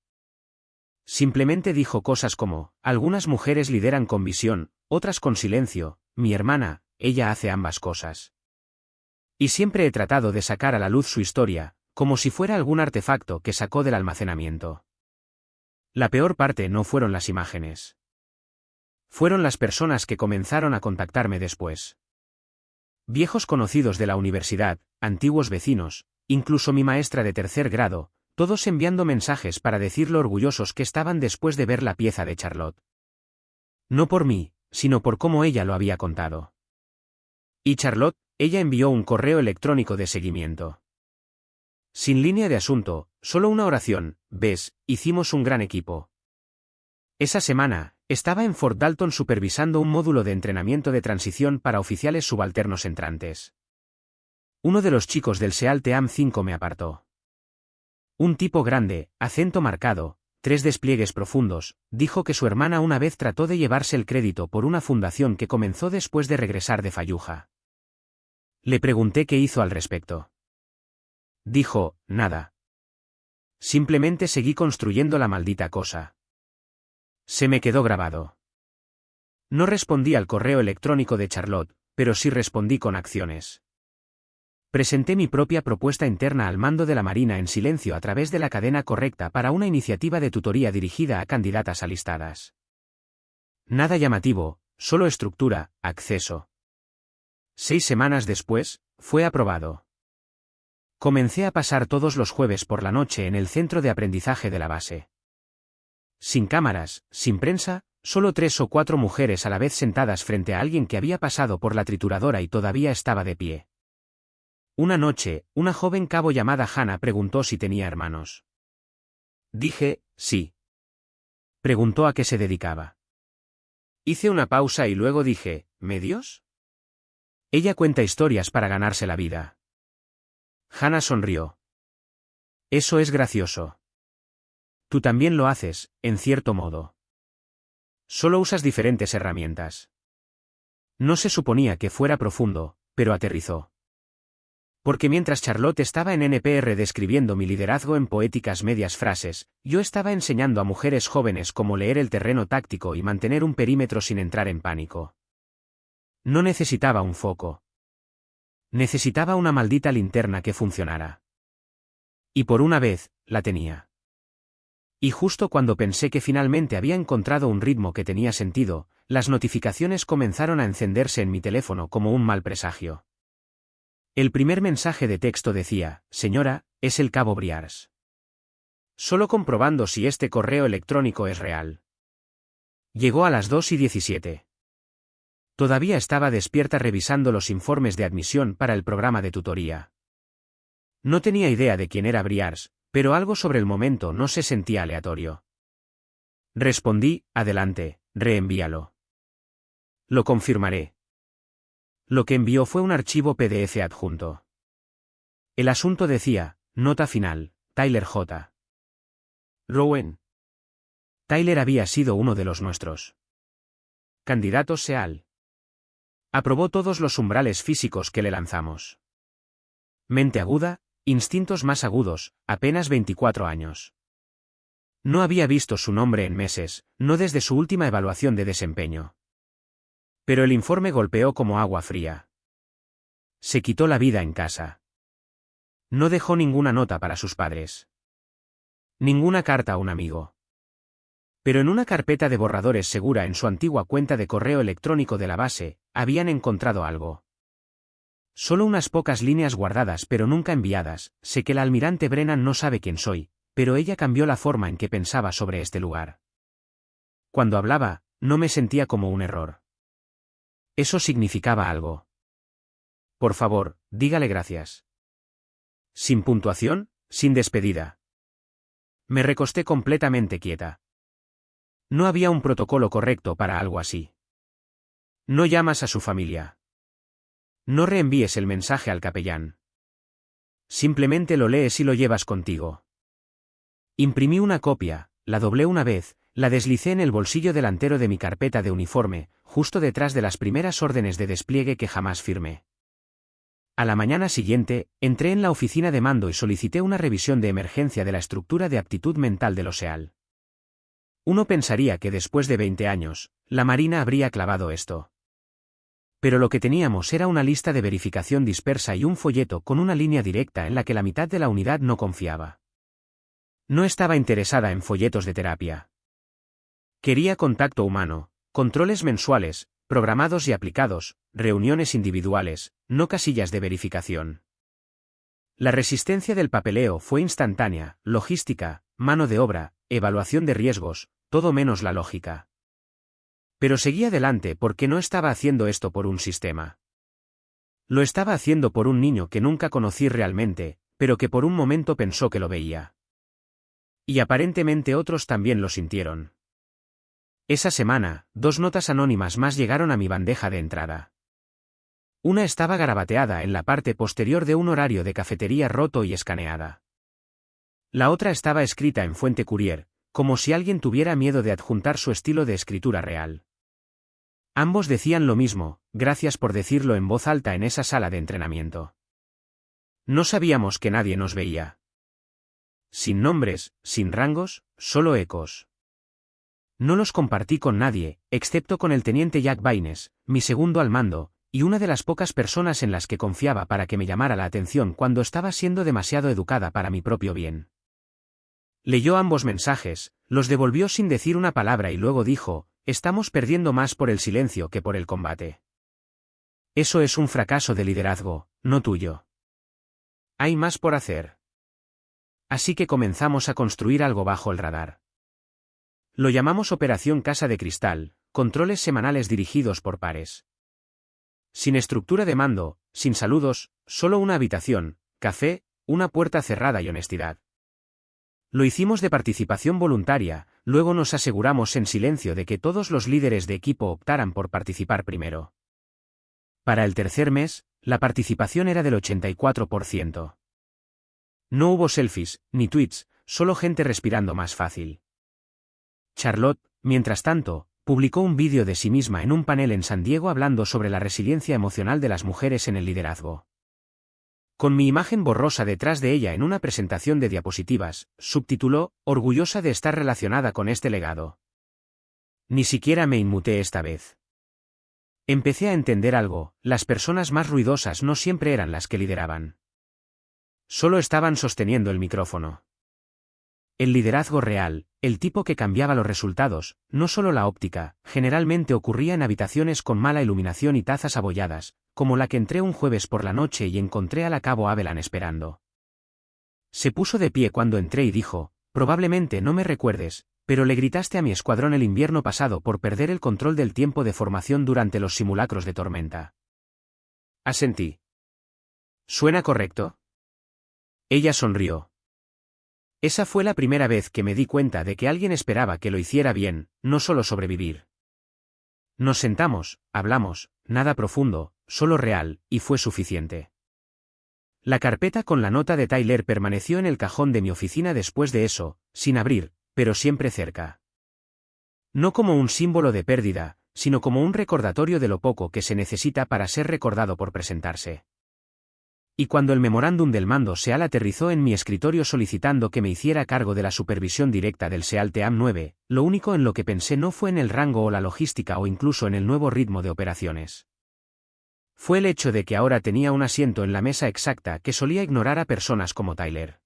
S1: Simplemente dijo cosas como, algunas mujeres lideran con visión, otras con silencio, mi hermana, ella hace ambas cosas. Y siempre he tratado de sacar a la luz su historia, como si fuera algún artefacto que sacó del almacenamiento. La peor parte no fueron las imágenes. Fueron las personas que comenzaron a contactarme después. Viejos conocidos de la universidad, antiguos vecinos, incluso mi maestra de 3er grado, todos enviando mensajes para decir lo orgullosos que estaban después de ver la pieza de Charlotte. No por mí, sino por cómo ella lo había contado. Y Charlotte, ella envió un correo electrónico de seguimiento. Sin línea de asunto, solo una oración, ves, hicimos un gran equipo. Esa semana, estaba en Fort Dalton supervisando un módulo de entrenamiento de transición para oficiales subalternos entrantes. Uno de los chicos del SEAL Team 5 me apartó. Un tipo grande, acento marcado, 3 despliegues profundos, dijo que su hermana una vez trató de llevarse el crédito por una fundación que comenzó después de regresar de Fallujah. Le pregunté qué hizo al respecto. Dijo, nada. Simplemente seguí construyendo la maldita cosa. Se me quedó grabado. No respondí al correo electrónico de Charlotte, pero sí respondí con acciones. Presenté mi propia propuesta interna al mando de la Marina en silencio a través de la cadena correcta para una iniciativa de tutoría dirigida a candidatas alistadas. Nada llamativo, solo estructura, acceso. 6 semanas después, fue aprobado. Comencé a pasar todos los jueves por la noche en el centro de aprendizaje de la base. Sin cámaras, sin prensa, solo 3 o 4 mujeres a la vez sentadas frente a alguien que había pasado por la trituradora y todavía estaba de pie. Una noche, una joven cabo llamada Hannah preguntó si tenía hermanos. Dije, sí. Preguntó a qué se dedicaba. Hice una pausa y luego dije, ¿medios? Ella cuenta historias para ganarse la vida. Hannah sonrió. Eso es gracioso. Tú también lo haces, en cierto modo. Solo usas diferentes herramientas. No se suponía que fuera profundo, pero aterrizó. Porque mientras Charlotte estaba en NPR describiendo mi liderazgo en poéticas medias frases, yo estaba enseñando a mujeres jóvenes cómo leer el terreno táctico y mantener un perímetro sin entrar en pánico. No necesitaba un foco. Necesitaba una maldita linterna que funcionara. Y por una vez, la tenía. Y justo cuando pensé que finalmente había encontrado un ritmo que tenía sentido, las notificaciones comenzaron a encenderse en mi teléfono como un mal presagio. El primer mensaje de texto decía, señora, es el cabo Briars. Solo comprobando si este correo electrónico es real. Llegó a las 2:17. Todavía estaba despierta revisando los informes de admisión para el programa de tutoría. No tenía idea de quién era Briars, pero algo sobre el momento no se sentía aleatorio. Respondí, adelante, reenvíalo. Lo confirmaré. Lo que envió fue un archivo PDF adjunto. El asunto decía, nota final, Tyler J. Rowan. Tyler había sido uno de los nuestros candidatos SEAL. Aprobó todos los umbrales físicos que le lanzamos. Mente aguda, instintos más agudos, apenas 24 años. No había visto su nombre en meses, no desde su última evaluación de desempeño. Pero el informe golpeó como agua fría. Se quitó la vida en casa. No dejó ninguna nota para sus padres. Ninguna carta a un amigo. Pero en una carpeta de borradores segura en su antigua cuenta de correo electrónico de la base, habían encontrado algo. Solo unas pocas líneas guardadas pero nunca enviadas. Sé que el almirante Brennan no sabe quién soy, pero ella cambió la forma en que pensaba sobre este lugar. Cuando hablaba, no me sentía como un error. Eso significaba algo. Por favor, dígale gracias. Sin puntuación, sin despedida. Me recosté completamente quieta. No había un protocolo correcto para algo así. No llamas a su familia. No reenvíes el mensaje al capellán. Simplemente lo lees y lo llevas contigo. Imprimí una copia, la doblé una vez, la deslicé en el bolsillo delantero de mi carpeta de uniforme, justo detrás de las primeras órdenes de despliegue que jamás firmé. A la mañana siguiente, entré en la oficina de mando y solicité una revisión de emergencia de la estructura de aptitud mental de los SEAL. Uno pensaría que después de 20 años, la Marina habría clavado esto. Pero lo que teníamos era una lista de verificación dispersa y un folleto con una línea directa en la que la mitad de la unidad no confiaba. No estaba interesada en folletos de terapia. Quería contacto humano, controles mensuales, programados y aplicados, reuniones individuales, no casillas de verificación. La resistencia del papeleo fue instantánea, logística, mano de obra, evaluación de riesgos, todo menos la lógica. Pero seguí adelante porque no estaba haciendo esto por un sistema. Lo estaba haciendo por un niño que nunca conocí realmente, pero que por un momento pensó que lo veía. Y aparentemente otros también lo sintieron. Esa semana, 2 notas anónimas más llegaron a mi bandeja de entrada. Una estaba garabateada en la parte posterior de un horario de cafetería roto y escaneada. La otra estaba escrita en fuente Courier, como si alguien tuviera miedo de adjuntar su estilo de escritura real. Ambos decían lo mismo, gracias por decirlo en voz alta en esa sala de entrenamiento. No sabíamos que nadie nos veía. Sin nombres, sin rangos, solo ecos. No los compartí con nadie, excepto con el teniente Jack Baines, mi segundo al mando, y una de las pocas personas en las que confiaba para que me llamara la atención cuando estaba siendo demasiado educada para mi propio bien. Leyó ambos mensajes, los devolvió sin decir una palabra y luego dijo, estamos perdiendo más por el silencio que por el combate. Eso es un fracaso de liderazgo, no tuyo. Hay más por hacer. Así que comenzamos a construir algo bajo el radar. Lo llamamos Operación Casa de Cristal, controles semanales dirigidos por pares. Sin estructura de mando, sin saludos, solo una habitación, café, una puerta cerrada y honestidad. Lo hicimos de participación voluntaria, luego nos aseguramos en silencio de que todos los líderes de equipo optaran por participar primero. Para el tercer mes, la participación era del 84%. No hubo selfies, ni tweets, solo gente respirando más fácil. Charlotte, mientras tanto, publicó un vídeo de sí misma en un panel en San Diego hablando sobre la resiliencia emocional de las mujeres en el liderazgo. Con mi imagen borrosa detrás de ella en una presentación de diapositivas, subtituló, orgullosa de estar relacionada con este legado. Ni siquiera me inmuté esta vez. Empecé a entender algo, las personas más ruidosas no siempre eran las que lideraban. Solo estaban sosteniendo el micrófono. El liderazgo real, el tipo que cambiaba los resultados, no solo la óptica, generalmente ocurría en habitaciones con mala iluminación y tazas abolladas, como la que entré un jueves por la noche y encontré a la cabo Abelan esperando. Se puso de pie cuando entré y dijo, probablemente no me recuerdes, pero le gritaste a mi escuadrón el invierno pasado por perder el control del tiempo de formación durante los simulacros de tormenta. Asentí. ¿Suena correcto? Ella sonrió. Esa fue la primera vez que me di cuenta de que alguien esperaba que lo hiciera bien, no solo sobrevivir. Nos sentamos, hablamos, nada profundo, solo real, y fue suficiente. La carpeta con la nota de Tyler permaneció en el cajón de mi oficina después de eso, sin abrir, pero siempre cerca. No como un símbolo de pérdida, sino como un recordatorio de lo poco que se necesita para ser recordado por presentarse. Y cuando el memorándum del mando SEAL aterrizó en mi escritorio solicitando que me hiciera cargo de la supervisión directa del SEAL Team 9, lo único en lo que pensé no fue en el rango o la logística o incluso en el nuevo ritmo de operaciones. Fue el hecho de que ahora tenía un asiento en la mesa exacta que solía ignorar a personas como Tyler.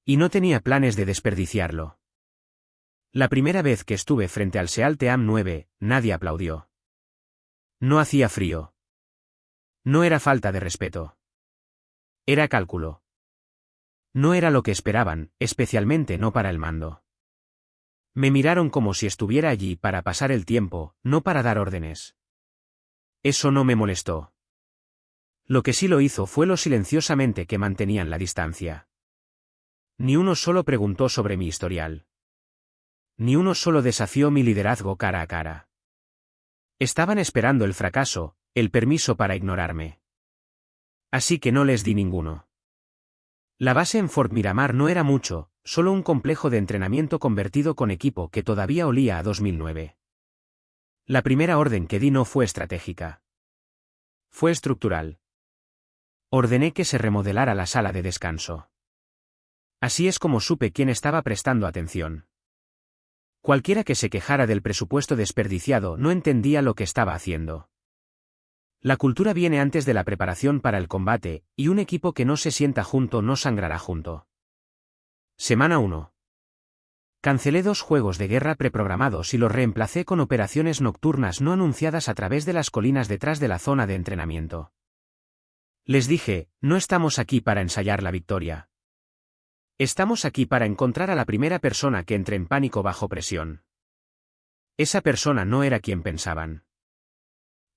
S1: Y no tenía planes de desperdiciarlo. La primera vez que estuve frente al SEAL Team 9, nadie aplaudió. No hacía frío. No era falta de respeto. Era cálculo. No era lo que esperaban, especialmente no para el mando. Me miraron como si estuviera allí para pasar el tiempo, no para dar órdenes. Eso no me molestó. Lo que sí lo hizo fue lo silenciosamente que mantenían la distancia. Ni uno solo preguntó sobre mi historial. Ni uno solo desafió mi liderazgo cara a cara. Estaban esperando el fracaso, el permiso para ignorarme. Así que no les di ninguno. La base en Fort Miramar no era mucho, solo un complejo de entrenamiento convertido con equipo que todavía olía a 2009. La primera orden que di no fue estratégica. Fue estructural. Ordené que se remodelara la sala de descanso. Así es como supe quién estaba prestando atención. Cualquiera que se quejara del presupuesto desperdiciado no entendía lo que estaba haciendo. La cultura viene antes de la preparación para el combate, y un equipo que no se sienta junto no sangrará junto. Semana 1. Cancelé 2 juegos de guerra preprogramados y los reemplacé con operaciones nocturnas no anunciadas a través de las colinas detrás de la zona de entrenamiento. Les dije, no estamos aquí para ensayar la victoria. Estamos aquí para encontrar a la primera persona que entre en pánico bajo presión. Esa persona no era quien pensaban.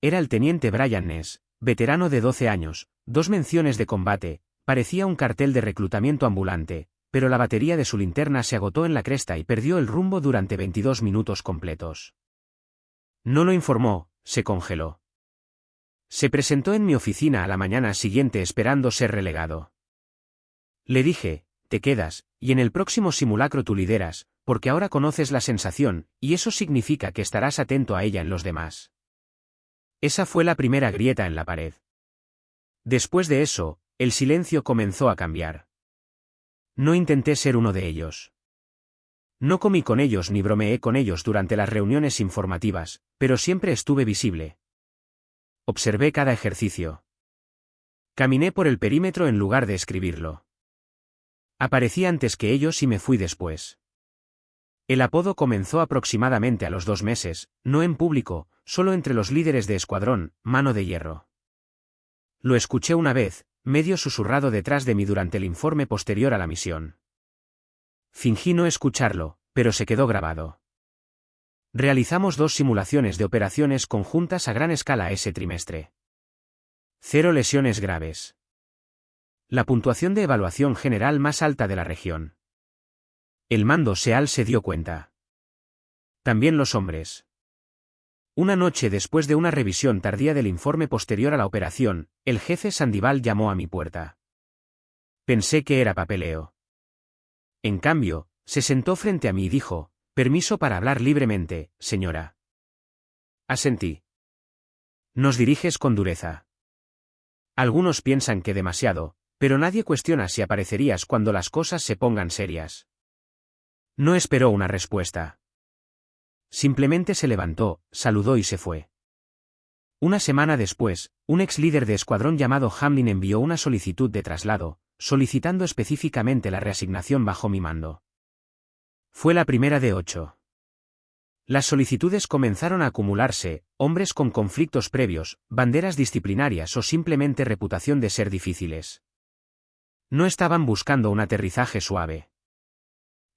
S1: Era el teniente Brian Ness, veterano de 12 años, 2 menciones de combate, parecía un cartel de reclutamiento ambulante, pero la batería de su linterna se agotó en la cresta y perdió el rumbo durante 22 minutos completos. No lo informó, se congeló. Se presentó en mi oficina a la mañana siguiente esperando ser relegado. Le dije, te quedas, y en el próximo simulacro tú lideras, porque ahora conoces la sensación, y eso significa que estarás atento a ella en los demás. Esa fue la primera grieta en la pared. Después de eso, el silencio comenzó a cambiar. No intenté ser uno de ellos. No comí con ellos ni bromeé con ellos durante las reuniones informativas, pero siempre estuve visible. Observé cada ejercicio. Caminé por el perímetro en lugar de escribirlo. Aparecí antes que ellos y me fui después. El apodo comenzó aproximadamente a los 2 meses, no en público, solo entre los líderes de escuadrón, mano de hierro. Lo escuché una vez, medio susurrado detrás de mí durante el informe posterior a la misión. Fingí no escucharlo, pero se quedó grabado. Realizamos 2 simulaciones de operaciones conjuntas a gran escala ese trimestre. 0 lesiones graves. La puntuación de evaluación general más alta de la región. El mando SEAL se dio cuenta. También los hombres. Una noche después de una revisión tardía del informe posterior a la operación, el jefe Sandoval llamó a mi puerta. Pensé que era papeleo. En cambio, se sentó frente a mí y dijo, permiso para hablar libremente, señora. Asentí. Nos diriges con dureza. Algunos piensan que demasiado, pero nadie cuestiona si aparecerías cuando las cosas se pongan serias. No esperó una respuesta. Simplemente se levantó, saludó y se fue. Una semana después, un ex líder de escuadrón llamado Hamlin envió una solicitud de traslado, solicitando específicamente la reasignación bajo mi mando. Fue la primera de 8. Las solicitudes comenzaron a acumularse, hombres con conflictos previos, banderas disciplinarias o simplemente reputación de ser difíciles. No estaban buscando un aterrizaje suave.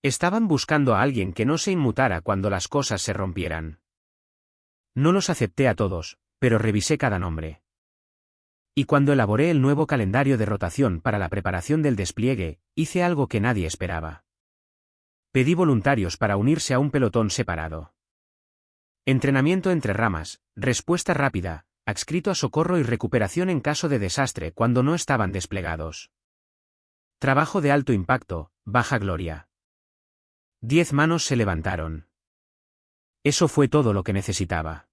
S1: Estaban buscando a alguien que no se inmutara cuando las cosas se rompieran. No los acepté a todos, pero revisé cada nombre. Y cuando elaboré el nuevo calendario de rotación para la preparación del despliegue, hice algo que nadie esperaba. Pedí voluntarios para unirse a un pelotón separado. Entrenamiento entre ramas, respuesta rápida, adscrito a socorro y recuperación en caso de desastre cuando no estaban desplegados. Trabajo de alto impacto, baja gloria. 10 manos se levantaron. Eso fue todo lo que necesitaba.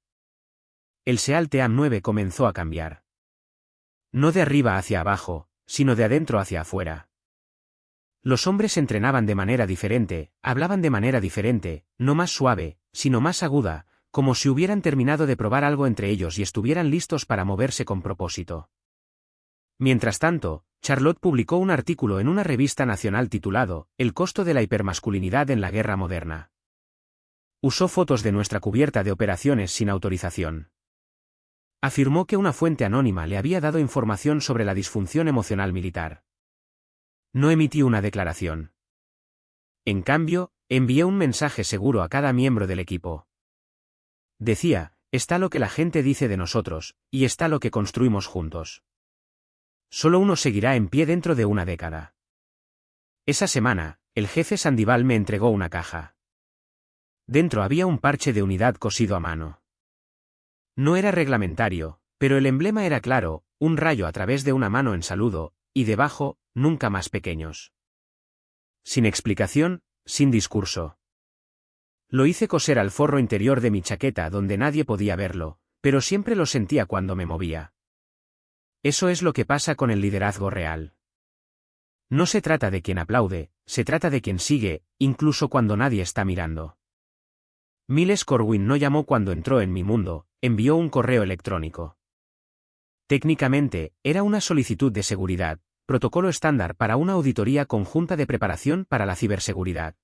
S1: El SEAL Team 9 comenzó a cambiar. No de arriba hacia abajo, sino de adentro hacia afuera. Los hombres entrenaban de manera diferente, hablaban de manera diferente, no más suave, sino más aguda, como si hubieran terminado de probar algo entre ellos y estuvieran listos para moverse con propósito. Mientras tanto, Charlotte publicó un artículo en una revista nacional titulado «El costo de la hipermasculinidad en la guerra moderna». Usó fotos de nuestra cubierta de operaciones sin autorización. Afirmó que una fuente anónima le había dado información sobre la disfunción emocional militar. No emití una declaración. En cambio, envié un mensaje seguro a cada miembro del equipo. Decía, está lo que la gente dice de nosotros, y está lo que construimos juntos. Solo uno seguirá en pie dentro de una década. Esa semana, el jefe Sandival me entregó una caja. Dentro había un parche de unidad cosido a mano. No era reglamentario, pero el emblema era claro, un rayo a través de una mano en saludo, y debajo, nunca más pequeños. Sin explicación, sin discurso. Lo hice coser al forro interior de mi chaqueta donde nadie podía verlo, pero siempre lo sentía cuando me movía. Eso es lo que pasa con el liderazgo real. No se trata de quien aplaude, se trata de quien sigue, incluso cuando nadie está mirando. Miles Corwin no llamó cuando entró en mi mundo, envió un correo electrónico. Técnicamente, era una solicitud de seguridad, protocolo estándar para una auditoría conjunta de preparación para la ciberseguridad.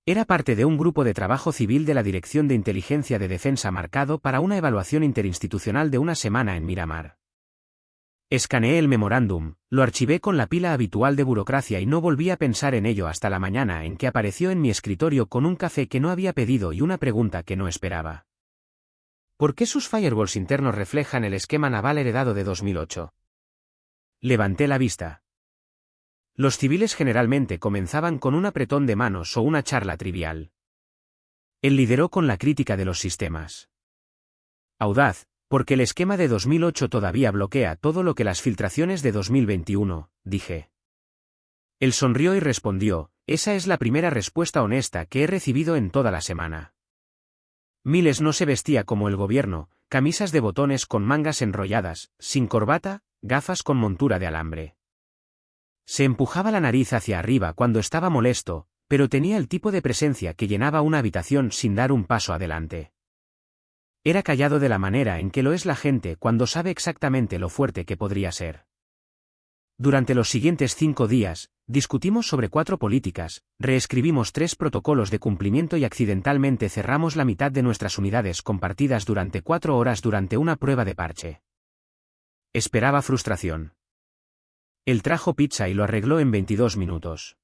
S1: Era parte de un grupo de trabajo civil de la Dirección de Inteligencia de Defensa marcado para una evaluación interinstitucional de una semana en Miramar. Escaneé el memorándum, lo archivé con la pila habitual de burocracia y no volví a pensar en ello hasta la mañana en que apareció en mi escritorio con un café que no había pedido y una pregunta que no esperaba. ¿Por qué sus firewalls internos reflejan el esquema naval heredado de 2008? Levanté la vista. Los civiles generalmente comenzaban con un apretón de manos o una charla trivial. Él lideró con la crítica de los sistemas. Audaz, porque el esquema de 2008 todavía bloquea todo lo que las filtraciones de 2021, dije. Él sonrió y respondió, esa es la primera respuesta honesta que he recibido en toda la semana. Miles no se vestía como el gobierno, camisas de botones con mangas enrolladas, sin corbata, gafas con montura de alambre. Se empujaba la nariz hacia arriba cuando estaba molesto, pero tenía el tipo de presencia que llenaba una habitación sin dar un paso adelante. Era callado de la manera en que lo es la gente cuando sabe exactamente lo fuerte que podría ser. Durante los siguientes 5 días, discutimos sobre 4 políticas, reescribimos 3 protocolos de cumplimiento y accidentalmente cerramos la mitad de nuestras unidades compartidas durante 4 horas durante una prueba de parche. Esperaba frustración. Él trajo pizza y lo arregló en 22 minutos.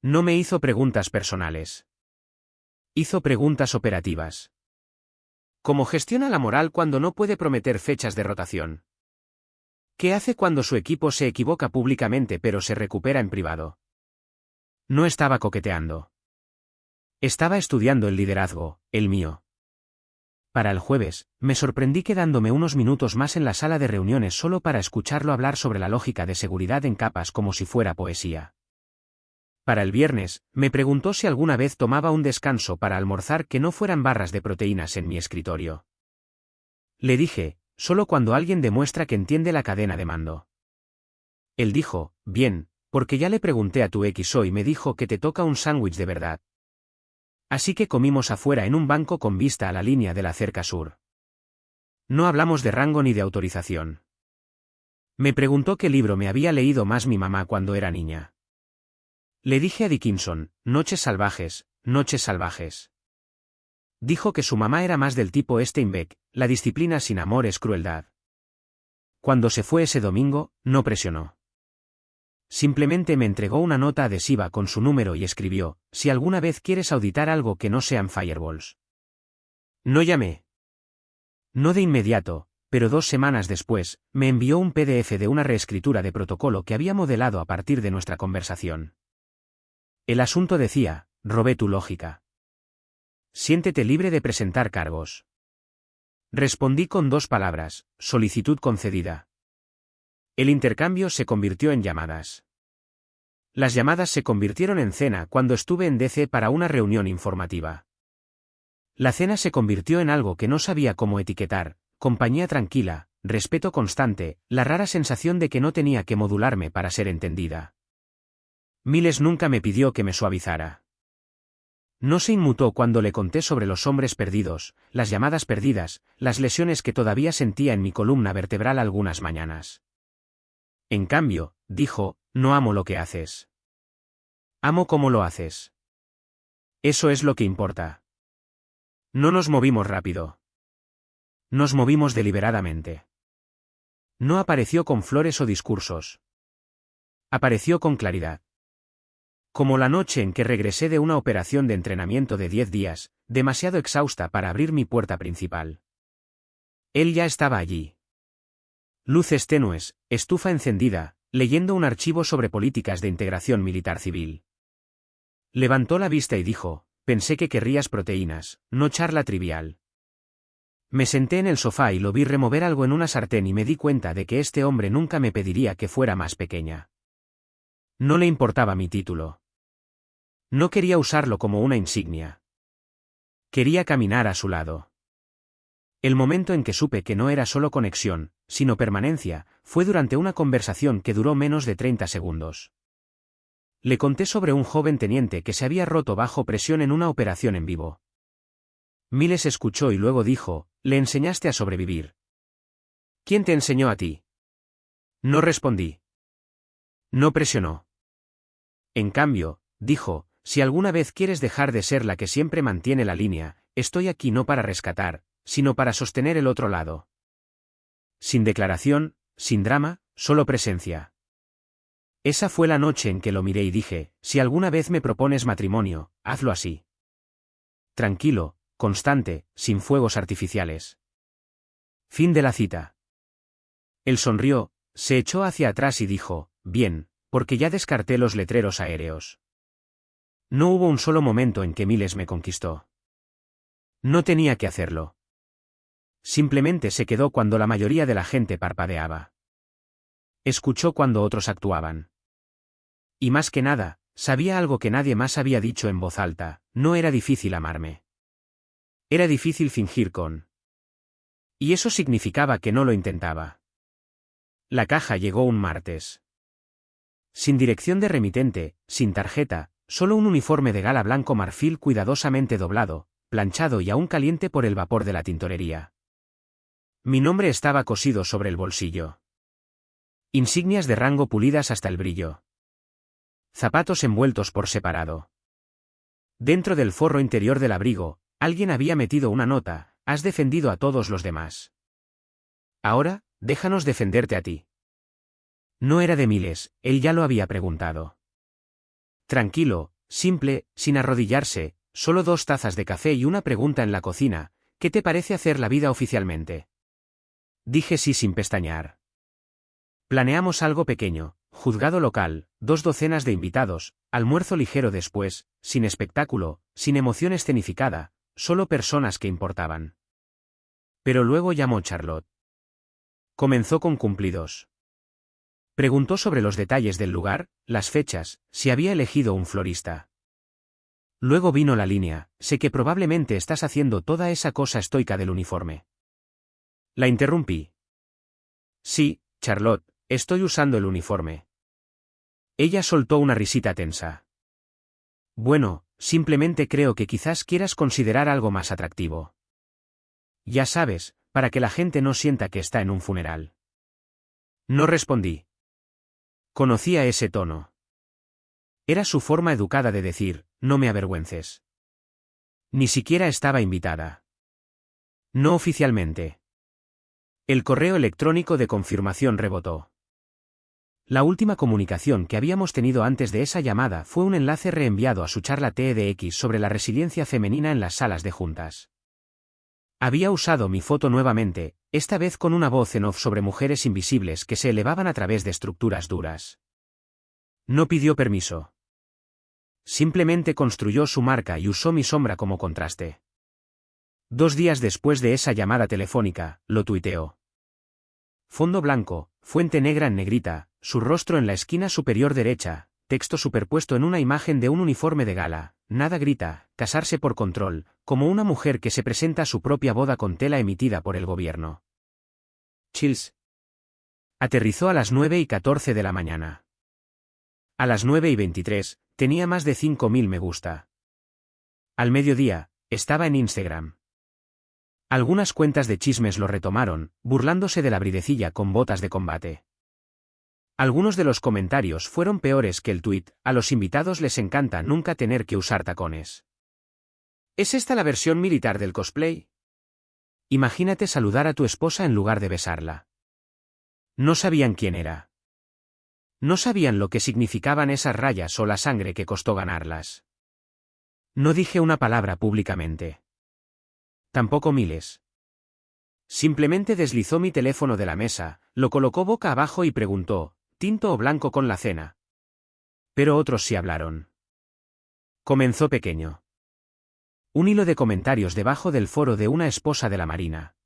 S1: No me hizo preguntas personales. Hizo preguntas operativas. ¿Cómo gestiona la moral cuando no puede prometer fechas de rotación? ¿Qué hace cuando su equipo se equivoca públicamente pero se recupera en privado? No estaba coqueteando. Estaba estudiando el liderazgo, el mío. Para el jueves, me sorprendí quedándome unos minutos más en la sala de reuniones solo para escucharlo hablar sobre la lógica de seguridad en capas como si fuera poesía. Para el viernes, me preguntó si alguna vez tomaba un descanso para almorzar que no fueran barras de proteínas en mi escritorio. Le dije, solo cuando alguien demuestra que entiende la cadena de mando. Él dijo, bien, porque ya le pregunté a tu XO y me dijo que te toca un sándwich de verdad. Así que comimos afuera en un banco con vista a la línea de la cerca sur. No hablamos de rango ni de autorización. Me preguntó qué libro me había leído más mi mamá cuando era niña. Le dije a Dickinson, Noches salvajes, Noches salvajes. Dijo que su mamá era más del tipo Steinbeck, la disciplina sin amor es crueldad. Cuando se fue ese domingo, no presionó. Simplemente me entregó una nota adhesiva con su número y escribió: si alguna vez quieres auditar algo que no sean firewalls. No llamé. No de inmediato, pero 2 semanas después, me envió un PDF de una reescritura de protocolo que había modelado a partir de nuestra conversación. El asunto decía: robé tu lógica. Siéntete libre de presentar cargos. Respondí con 2 palabras: solicitud concedida. El intercambio se convirtió en llamadas. Las llamadas se convirtieron en cena cuando estuve en DC para una reunión informativa. La cena se convirtió en algo que no sabía cómo etiquetar: compañía tranquila, respeto constante, la rara sensación de que no tenía que modularme para ser entendida. Miles nunca me pidió que me suavizara. No se inmutó cuando le conté sobre los hombres perdidos, las llamadas perdidas, las lesiones que todavía sentía en mi columna vertebral algunas mañanas. En cambio, dijo: no amo lo que haces. Amo cómo lo haces. Eso es lo que importa. No nos movimos rápido. Nos movimos deliberadamente. No apareció con flores o discursos. Apareció con claridad. Como la noche en que regresé de una operación de entrenamiento de 10 días, demasiado exhausta para abrir mi puerta principal. Él ya estaba allí. Luces tenues, estufa encendida, leyendo un archivo sobre políticas de integración militar civil. Levantó la vista y dijo: pensé que querrías proteínas, no charla trivial. Me senté en el sofá y lo vi remover algo en una sartén y me di cuenta de que este hombre nunca me pediría que fuera más pequeña. No le importaba mi título. No quería usarlo como una insignia. Quería caminar a su lado. El momento en que supe que no era solo conexión, sino permanencia, fue durante una conversación que duró menos de 30 segundos. Le conté sobre un joven teniente que se había roto bajo presión en una operación en vivo. Miles escuchó y luego dijo: le enseñaste a sobrevivir. ¿Quién te enseñó a ti? No respondí. No presionó. En cambio, dijo: si alguna vez quieres dejar de ser la que siempre mantiene la línea, estoy aquí no para rescatar, sino para sostener el otro lado. Sin declaración, sin drama, solo presencia. Esa fue la noche en que lo miré y dije: si alguna vez me propones matrimonio, hazlo así. Tranquilo, constante, sin fuegos artificiales. Fin de la cita. Él sonrió, se echó hacia atrás y dijo: bien, porque ya descarté los letreros aéreos. No hubo un solo momento en que Miles me conquistó. No tenía que hacerlo. Simplemente se quedó cuando la mayoría de la gente parpadeaba. Escuchó cuando otros actuaban. Y más que nada, sabía algo que nadie más había dicho en voz alta: no era difícil amarme. Era difícil fingir con. Y eso significaba que no lo intentaba. La caja llegó un martes. Sin dirección de remitente, sin tarjeta, solo un uniforme de gala blanco marfil cuidadosamente doblado, planchado y aún caliente por el vapor de la tintorería. Mi nombre estaba cosido sobre el bolsillo. Insignias de rango pulidas hasta el brillo. Zapatos envueltos por separado. Dentro del forro interior del abrigo, alguien había metido una nota: has defendido a todos los demás. Ahora, déjanos defenderte a ti. No era de Miles, él ya lo había preguntado. Tranquilo, simple, sin arrodillarse, solo 2 tazas de café y una pregunta en la cocina: ¿qué te parece hacer la vida oficialmente? Dije sí sin pestañear. Planeamos algo pequeño: juzgado local, 2 docenas de invitados, almuerzo ligero después, sin espectáculo, sin emoción escenificada, solo personas que importaban. Pero luego llamó Charlotte. Comenzó con cumplidos. Preguntó sobre los detalles del lugar, las fechas, si había elegido un florista. Luego vino la línea: sé que probablemente estás haciendo toda esa cosa estoica del uniforme. La interrumpí. Sí, Charlotte, estoy usando el uniforme. Ella soltó una risita tensa. Bueno, simplemente creo que quizás quieras considerar algo más atractivo. Ya sabes, para que la gente no sienta que está en un funeral. No respondí. Conocía ese tono. Era su forma educada de decir: no me avergüences. Ni siquiera estaba invitada. No oficialmente. El correo electrónico de confirmación rebotó. La última comunicación que habíamos tenido antes de esa llamada fue un enlace reenviado a su charla TEDx sobre la resiliencia femenina en las salas de juntas. Había usado mi foto nuevamente, esta vez con una voz en off sobre mujeres invisibles que se elevaban a través de estructuras duras. No pidió permiso. Simplemente construyó su marca y usó mi sombra como contraste. 2 días después de esa llamada telefónica, lo tuiteó. Fondo blanco, fuente negra en negrita, su rostro en la esquina superior derecha, texto superpuesto en una imagen de un uniforme de gala, nada grita, casarse por control, como una mujer que se presenta a su propia boda con tela emitida por el gobierno. Chills. Aterrizó a las 9:14 de la mañana. A las 9:23, tenía más de 5.000 me gusta. Al mediodía, estaba en Instagram. Algunas cuentas de chismes lo retomaron, burlándose de la bridecilla con botas de combate. Algunos de los comentarios fueron peores que el tuit, a los invitados les encanta nunca tener que usar tacones. ¿Es esta la versión militar del cosplay? Imagínate saludar a tu esposa en lugar de besarla. No sabían quién era. No sabían lo que significaban esas rayas o la sangre que costó ganarlas. No dije una palabra públicamente. Tampoco miles. Simplemente deslizó mi teléfono de la mesa, lo colocó boca abajo y preguntó, ¿tinto o blanco con la cena? Pero otros sí hablaron. Comenzó pequeño. Un hilo de comentarios debajo del foro de una esposa de la Marina.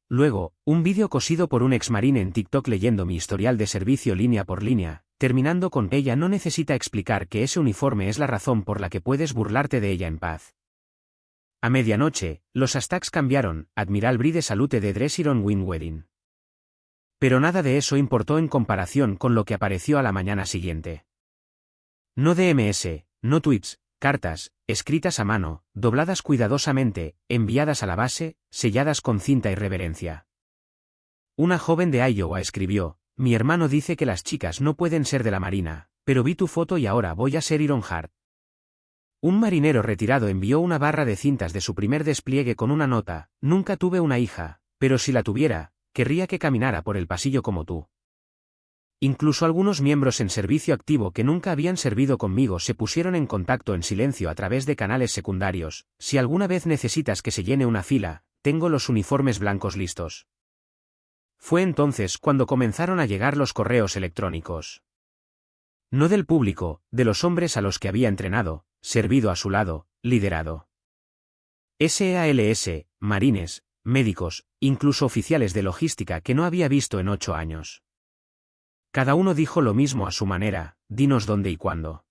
S1: Luego, un vídeo cosido por un exmarine en TikTok leyendo mi historial de servicio línea por línea, terminando con ella no necesita explicar que ese uniforme es la razón por la que puedes burlarte de ella en paz. A medianoche, los hashtags cambiaron, Admiral Bride Salute de Dressiron Win Wedding. Pero nada de eso importó en comparación con lo que apareció a la mañana siguiente. No DMS, no tweets, cartas, escritas a mano, dobladas cuidadosamente, enviadas a la base, selladas con cinta y reverencia. Una joven de Iowa escribió, mi hermano dice que las chicas no pueden ser de la Marina, pero vi tu foto y ahora voy a ser Ironheart. Un marinero retirado envió una barra de cintas de su primer despliegue con una nota, nunca tuve una hija, pero si la tuviera, querría que caminara por el pasillo como tú. Incluso algunos miembros en servicio activo que nunca habían servido conmigo se pusieron en contacto en silencio a través de canales secundarios, si alguna vez necesitas que se llene una fila, tengo los uniformes blancos listos. Fue entonces cuando comenzaron a llegar los correos electrónicos. No del público, de los hombres a los que había entrenado, servido a su lado, liderado. SEALS, marines, médicos, incluso oficiales de logística que no había visto en 8 años. Cada uno dijo lo mismo a su manera, dinos dónde y cuándo.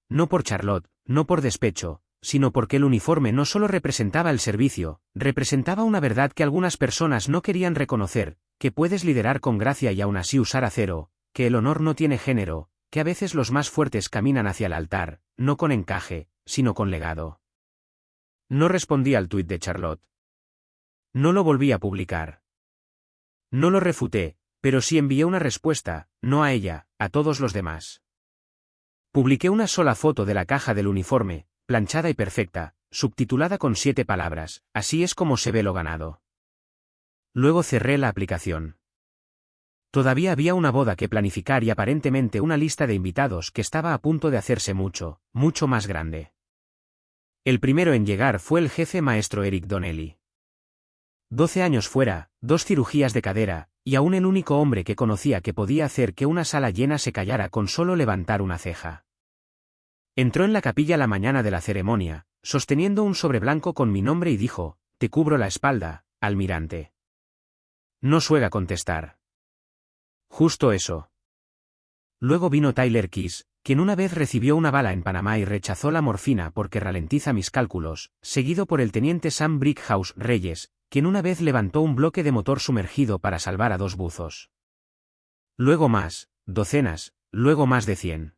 S1: No por Charlotte, no por despecho, sino porque el uniforme no solo representaba el servicio, representaba una verdad que algunas personas no querían reconocer, que puedes liderar con gracia y aún así usar acero, que el honor no tiene género, que a veces los más fuertes caminan hacia el altar, no con encaje, sino con legado. No respondí al tuit de Charlotte. No lo volví a publicar. No lo refuté, pero sí envié una respuesta, no a ella, a todos los demás. Publiqué una sola foto de la caja del uniforme, planchada y perfecta, subtitulada con 7 palabras, así es como se ve lo ganado. Luego cerré la aplicación. Todavía había una boda que planificar y aparentemente una lista de invitados que estaba a punto de hacerse mucho, mucho más grande. El primero en llegar fue el jefe maestro Eric Donnelly. 12 años fuera, 2 cirugías de cadera, y aún el único hombre que conocía que podía hacer que una sala llena se callara con solo levantar una ceja. Entró en la capilla la mañana de la ceremonia, sosteniendo un sobre blanco con mi nombre y dijo, te cubro la espalda, almirante. No suega contestar. Justo eso. Luego vino Tyler Kiss, quien una vez recibió una bala en Panamá y rechazó la morfina porque ralentiza mis cálculos, seguido por el teniente Sam Brickhouse Reyes, quien una vez levantó un bloque de motor sumergido para salvar a 2 buzos. Luego más, docenas, luego más de 100.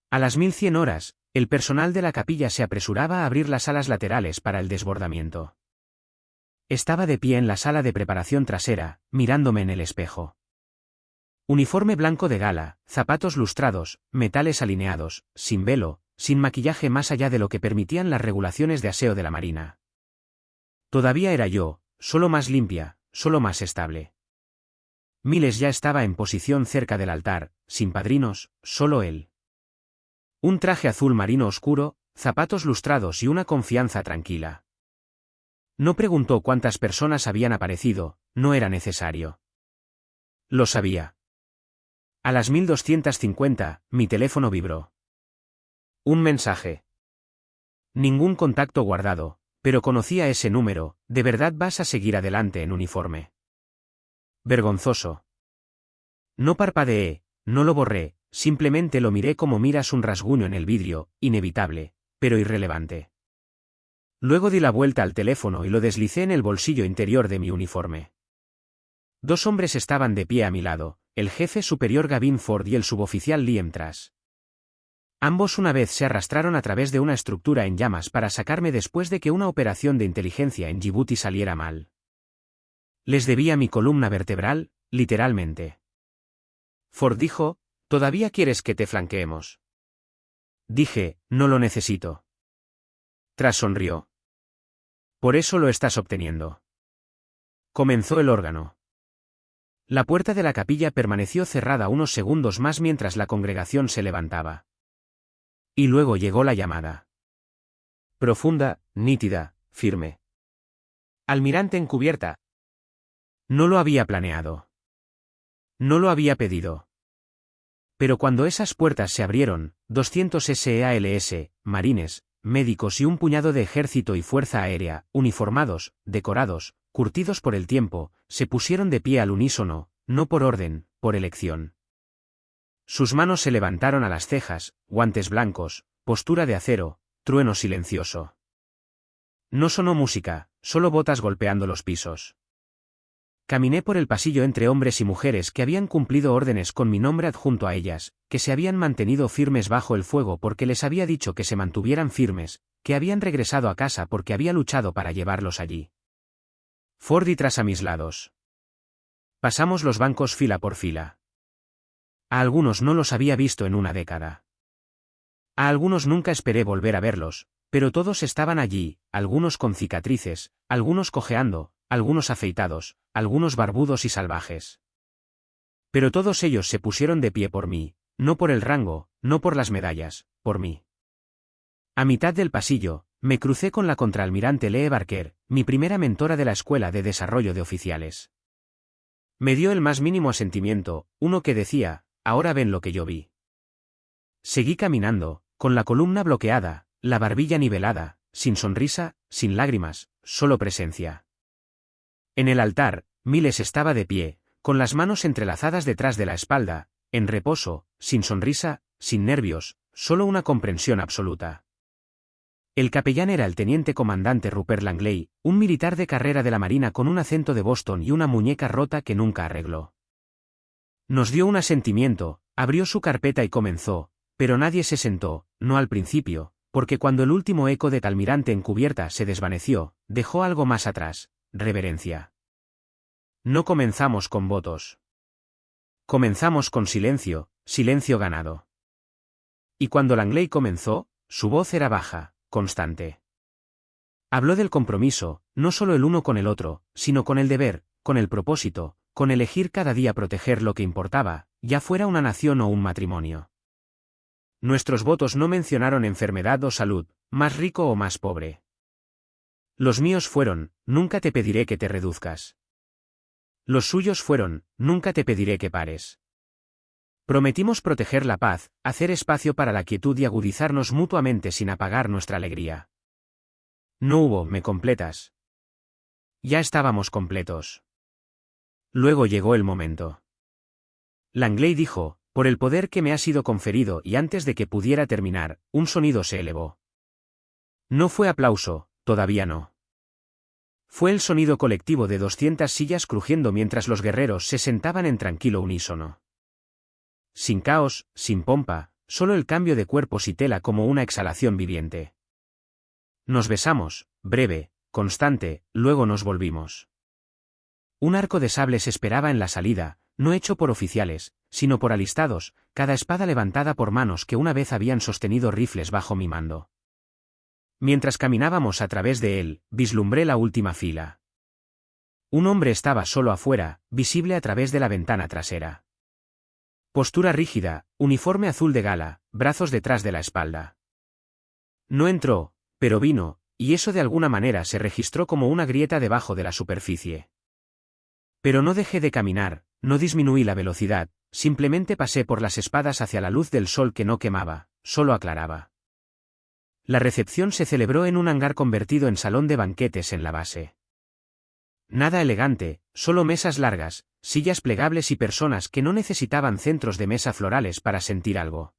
S1: A las 1100 horas, el personal de la capilla se apresuraba a abrir las alas laterales para el desbordamiento. Estaba de pie en la sala de preparación trasera, mirándome en el espejo. Uniforme blanco de gala, zapatos lustrados, metales alineados, sin velo, sin maquillaje más allá de lo que permitían las regulaciones de aseo de la Marina. Todavía era yo, solo más limpia, solo más estable. Miles ya estaba en posición cerca del altar, sin padrinos, solo él. Un traje azul marino oscuro, zapatos lustrados y una confianza tranquila. No preguntó cuántas personas habían aparecido, no era necesario. Lo sabía. A las 1250, mi teléfono vibró. Un mensaje. Ningún contacto guardado, pero conocía ese número. ¿De verdad vas a seguir adelante en uniforme? Vergonzoso. No parpadeé, no lo borré, simplemente lo miré como miras un rasguño en el vidrio, inevitable, pero irrelevante. Luego di la vuelta al teléfono y lo deslicé en el bolsillo interior de mi uniforme. Dos hombres estaban de pie a mi lado, el jefe superior Gavin Ford y el suboficial Liam Truss. Ambos una vez se arrastraron a través de una estructura en llamas para sacarme después de que una operación de inteligencia en Djibouti saliera mal. Les debía mi columna vertebral, literalmente. Ford dijo, ¿todavía quieres que te flanqueemos? Dije, no lo necesito. Truss sonrió. Por eso lo estás obteniendo. Comenzó el órgano. La puerta de la capilla permaneció cerrada unos segundos más mientras la congregación se levantaba. Y luego llegó la llamada. Profunda, nítida, firme. Almirante en cubierta. No lo había planeado. No lo había pedido. Pero cuando esas puertas se abrieron, 200 SEALS, marines, médicos y un puñado de ejército y fuerza aérea, uniformados, decorados, curtidos por el tiempo, se pusieron de pie al unísono, no por orden, por elección. Sus manos se levantaron a las cejas, guantes blancos, postura de acero, trueno silencioso. No sonó música, solo botas golpeando los pisos. Caminé por el pasillo entre hombres y mujeres que habían cumplido órdenes con mi nombre adjunto a ellas, que se habían mantenido firmes bajo el fuego porque les había dicho que se mantuvieran firmes, que habían regresado a casa porque había luchado para llevarlos allí. Ford y Truss a mis lados. Pasamos los bancos fila por fila. A algunos no los había visto en una década. A algunos nunca esperé volver a verlos, pero todos estaban allí, algunos con cicatrices, algunos cojeando, algunos afeitados, algunos barbudos y salvajes. Pero todos ellos se pusieron de pie por mí, no por el rango, no por las medallas, por mí. A mitad del pasillo, me crucé con la contraalmirante Lee Barker, mi primera mentora de la Escuela de Desarrollo de Oficiales. Me dio el más mínimo asentimiento, uno que decía, ahora ven lo que yo vi. Seguí caminando, con la columna bloqueada, la barbilla nivelada, sin sonrisa, sin lágrimas, solo presencia. En el altar, Miles estaba de pie, con las manos entrelazadas detrás de la espalda, en reposo, sin sonrisa, sin nervios, solo una comprensión absoluta. El capellán era el teniente comandante Rupert Langley, un militar de carrera de la Marina con un acento de Boston y una muñeca rota que nunca arregló. Nos dio un asentimiento, abrió su carpeta y comenzó, pero nadie se sentó, no al principio, porque cuando el último eco de Almirante en cubierta se desvaneció, dejó algo más atrás, reverencia. No comenzamos con votos. Comenzamos con silencio, silencio ganado. Y cuando Langley comenzó, su voz era baja, constante. Habló del compromiso, no solo el uno con el otro, sino con el deber, con el propósito, con elegir cada día proteger lo que importaba, ya fuera una nación o un matrimonio. Nuestros votos no mencionaron enfermedad o salud, más rico o más pobre. Los míos fueron, nunca te pediré que te reduzcas. Los suyos fueron, nunca te pediré que pares. Prometimos proteger la paz, hacer espacio para la quietud y agudizarnos mutuamente sin apagar nuestra alegría. No hubo me completas. Ya estábamos completos. Luego llegó el momento. Langley dijo, por el poder que me ha sido conferido, y antes de que pudiera terminar, un sonido se elevó. No fue aplauso, todavía no. Fue el sonido colectivo de 200 sillas crujiendo mientras los guerreros se sentaban en tranquilo unísono. Sin caos, sin pompa, solo el cambio de cuerpos y tela como una exhalación viviente. Nos besamos, breve, constante, luego nos volvimos. Un arco de sables esperaba en la salida, no hecho por oficiales, sino por alistados, cada espada levantada por manos que una vez habían sostenido rifles bajo mi mando. Mientras caminábamos a través de él, vislumbré la última fila. Un hombre estaba solo afuera, visible a través de la ventana trasera. Postura rígida, uniforme azul de gala, brazos detrás de la espalda. No entró, pero vino, y eso de alguna manera se registró como una grieta debajo de la superficie. Pero no dejé de caminar, no disminuí la velocidad, simplemente pasé por las espadas hacia la luz del sol que no quemaba, solo aclaraba. La recepción se celebró en un hangar convertido en salón de banquetes en la base. Nada elegante, solo mesas largas, sillas plegables y personas que no necesitaban centros de mesa florales para sentir algo.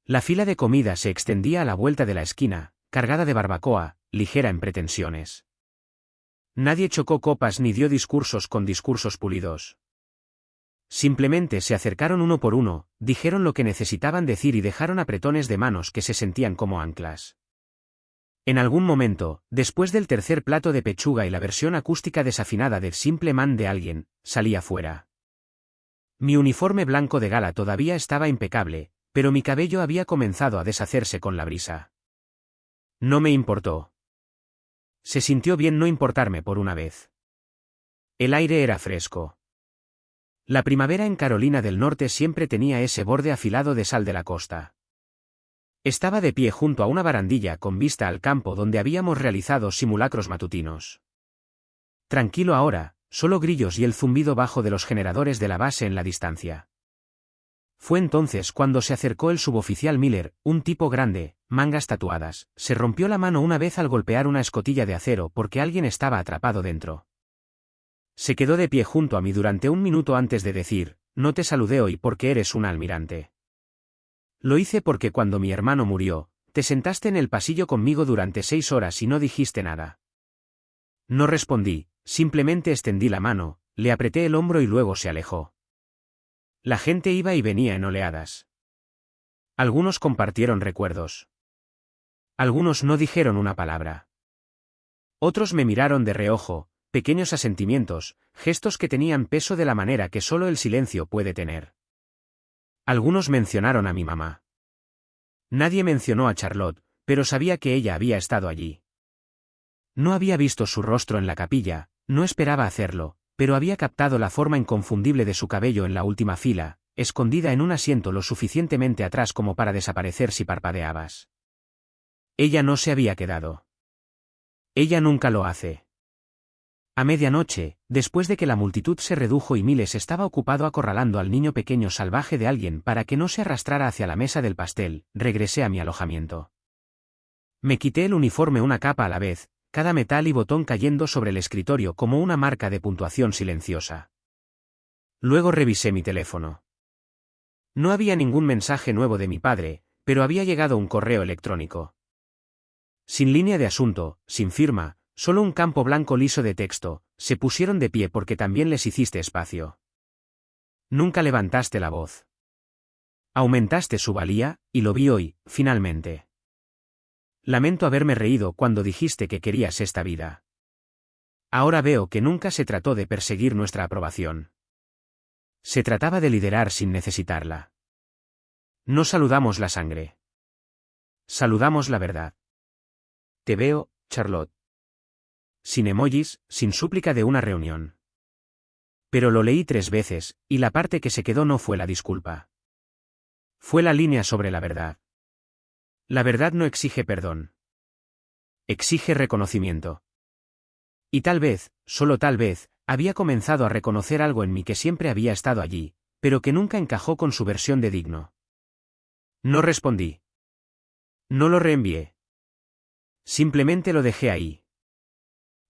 S1: La fila de comida se extendía a la vuelta de la esquina, cargada de barbacoa, ligera en pretensiones. Nadie chocó copas ni dio discursos con discursos pulidos. Simplemente se acercaron uno por uno, dijeron lo que necesitaban decir y dejaron apretones de manos que se sentían como anclas. En algún momento, después del tercer plato de pechuga y la versión acústica desafinada del Simple Man de alguien, salí afuera. Mi uniforme blanco de gala todavía estaba impecable, pero mi cabello había comenzado a deshacerse con la brisa. No me importó. Se sintió bien no importarme por una vez. El aire era fresco. La primavera en Carolina del Norte siempre tenía ese borde afilado de sal de la costa. Estaba de pie junto a una barandilla con vista al campo donde habíamos realizado simulacros matutinos. Tranquilo ahora, solo grillos y el zumbido bajo de los generadores de la base en la distancia. Fue entonces cuando se acercó el suboficial Miller, un tipo grande, mangas tatuadas, se rompió la mano una vez al golpear una escotilla de acero porque alguien estaba atrapado dentro. Se quedó de pie junto a mí durante un minuto antes de decir, no te saludé hoy porque eres un almirante. Lo hice porque cuando mi hermano murió, te sentaste en el pasillo conmigo durante 6 horas y no dijiste nada. No respondí, simplemente extendí la mano, le apreté el hombro y luego se alejó. La gente iba y venía en oleadas. Algunos compartieron recuerdos. Algunos no dijeron una palabra. Otros me miraron de reojo, pequeños asentimientos, gestos que tenían peso de la manera que solo el silencio puede tener. Algunos mencionaron a mi mamá. Nadie mencionó a Charlotte, pero sabía que ella había estado allí. No había visto su rostro en la capilla, no esperaba hacerlo, pero había captado la forma inconfundible de su cabello en la última fila, escondida en un asiento lo suficientemente atrás como para desaparecer si parpadeabas. Ella no se había quedado. Ella nunca lo hace. A medianoche, después de que la multitud se redujo y Miles estaba ocupado acorralando al niño pequeño salvaje de alguien para que no se arrastrara hacia la mesa del pastel, regresé a mi alojamiento. Me quité el uniforme una capa a la vez, cada metal y botón cayendo sobre el escritorio como una marca de puntuación silenciosa. Luego revisé mi teléfono. No había ningún mensaje nuevo de mi padre, pero había llegado un correo electrónico. Sin línea de asunto, sin firma, solo un campo blanco liso de texto, se pusieron de pie porque también les hiciste espacio. Nunca levantaste la voz. Aumentaste su valía, y lo vi hoy, finalmente. Lamento haberme reído cuando dijiste que querías esta vida. Ahora veo que nunca se trató de perseguir nuestra aprobación. Se trataba de liderar sin necesitarla. No saludamos la sangre. Saludamos la verdad. Te veo, Charlotte. Sin emojis, sin súplica de una reunión. Pero lo leí 3 veces, y la parte que se quedó no fue la disculpa. Fue la línea sobre la verdad. La verdad no exige perdón. Exige reconocimiento. Y tal vez, solo tal vez, había comenzado a reconocer algo en mí que siempre había estado allí, pero que nunca encajó con su versión de digno. No respondí. No lo reenvié. Simplemente lo dejé ahí.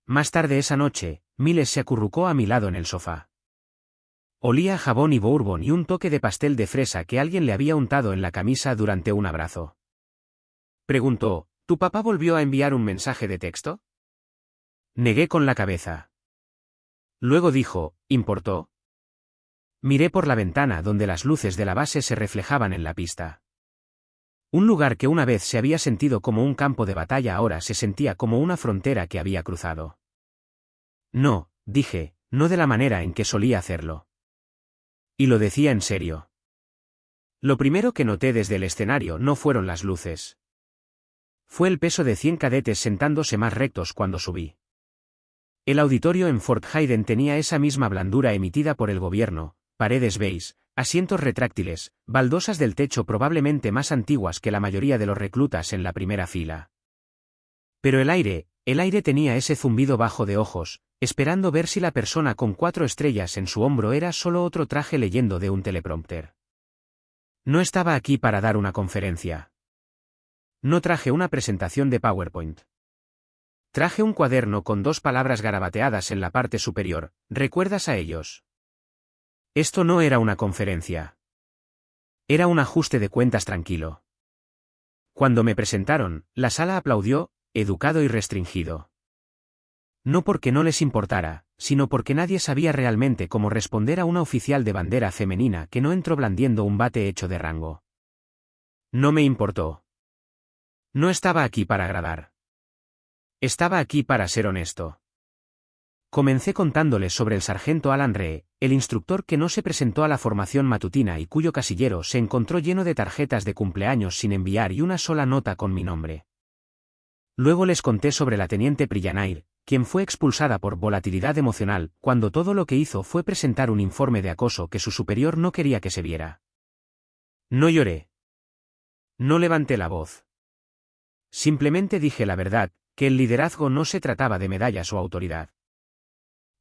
S1: Más tarde esa noche, Miles se acurrucó a mi lado en el sofá. Olía a jabón y bourbon y un toque de pastel de fresa que alguien le había untado en la camisa durante un abrazo. Preguntó, ¿tu papá volvió a enviar un mensaje de texto? Negué con la cabeza. Luego dijo, ¿importó? Miré por la ventana donde las luces de la base se reflejaban en la pista. Un lugar que una vez se había sentido como un campo de batalla ahora se sentía como una frontera que había cruzado. No, dije, no de la manera en que solía hacerlo. Y lo decía en serio. Lo primero que noté desde el escenario no fueron las luces. Fue el peso de 100 cadetes sentándose más rectos cuando subí. El auditorio en Fort Hayden tenía esa misma blandura emitida por el gobierno, paredes beige, asientos retráctiles, baldosas del techo probablemente más antiguas que la mayoría de los reclutas en la primera fila. Pero el aire tenía ese zumbido bajo de ojos, esperando ver si la persona con 4 estrellas en su hombro era solo otro traje leyendo de un teleprompter. No estaba aquí para dar una conferencia. No traje una presentación de PowerPoint. Traje un cuaderno con 2 palabras garabateadas en la parte superior, ¿recuerdas a ellos? Esto no era una conferencia. Era un ajuste de cuentas tranquilo. Cuando me presentaron, la sala aplaudió, educado y restringido. No porque no les importara, sino porque nadie sabía realmente cómo responder a una oficial de bandera femenina que no entró blandiendo un bate hecho de rango. No me importó. No estaba aquí para agradar. Estaba aquí para ser honesto. Comencé contándoles sobre el sargento Alan Ree, el instructor que no se presentó a la formación matutina y cuyo casillero se encontró lleno de tarjetas de cumpleaños sin enviar y una sola nota con mi nombre. Luego les conté sobre la teniente Priyanair, quien fue expulsada por volatilidad emocional, cuando todo lo que hizo fue presentar un informe de acoso que su superior no quería que se viera. No lloré. No levanté la voz. Simplemente dije la verdad, que el liderazgo no se trataba de medallas o autoridad.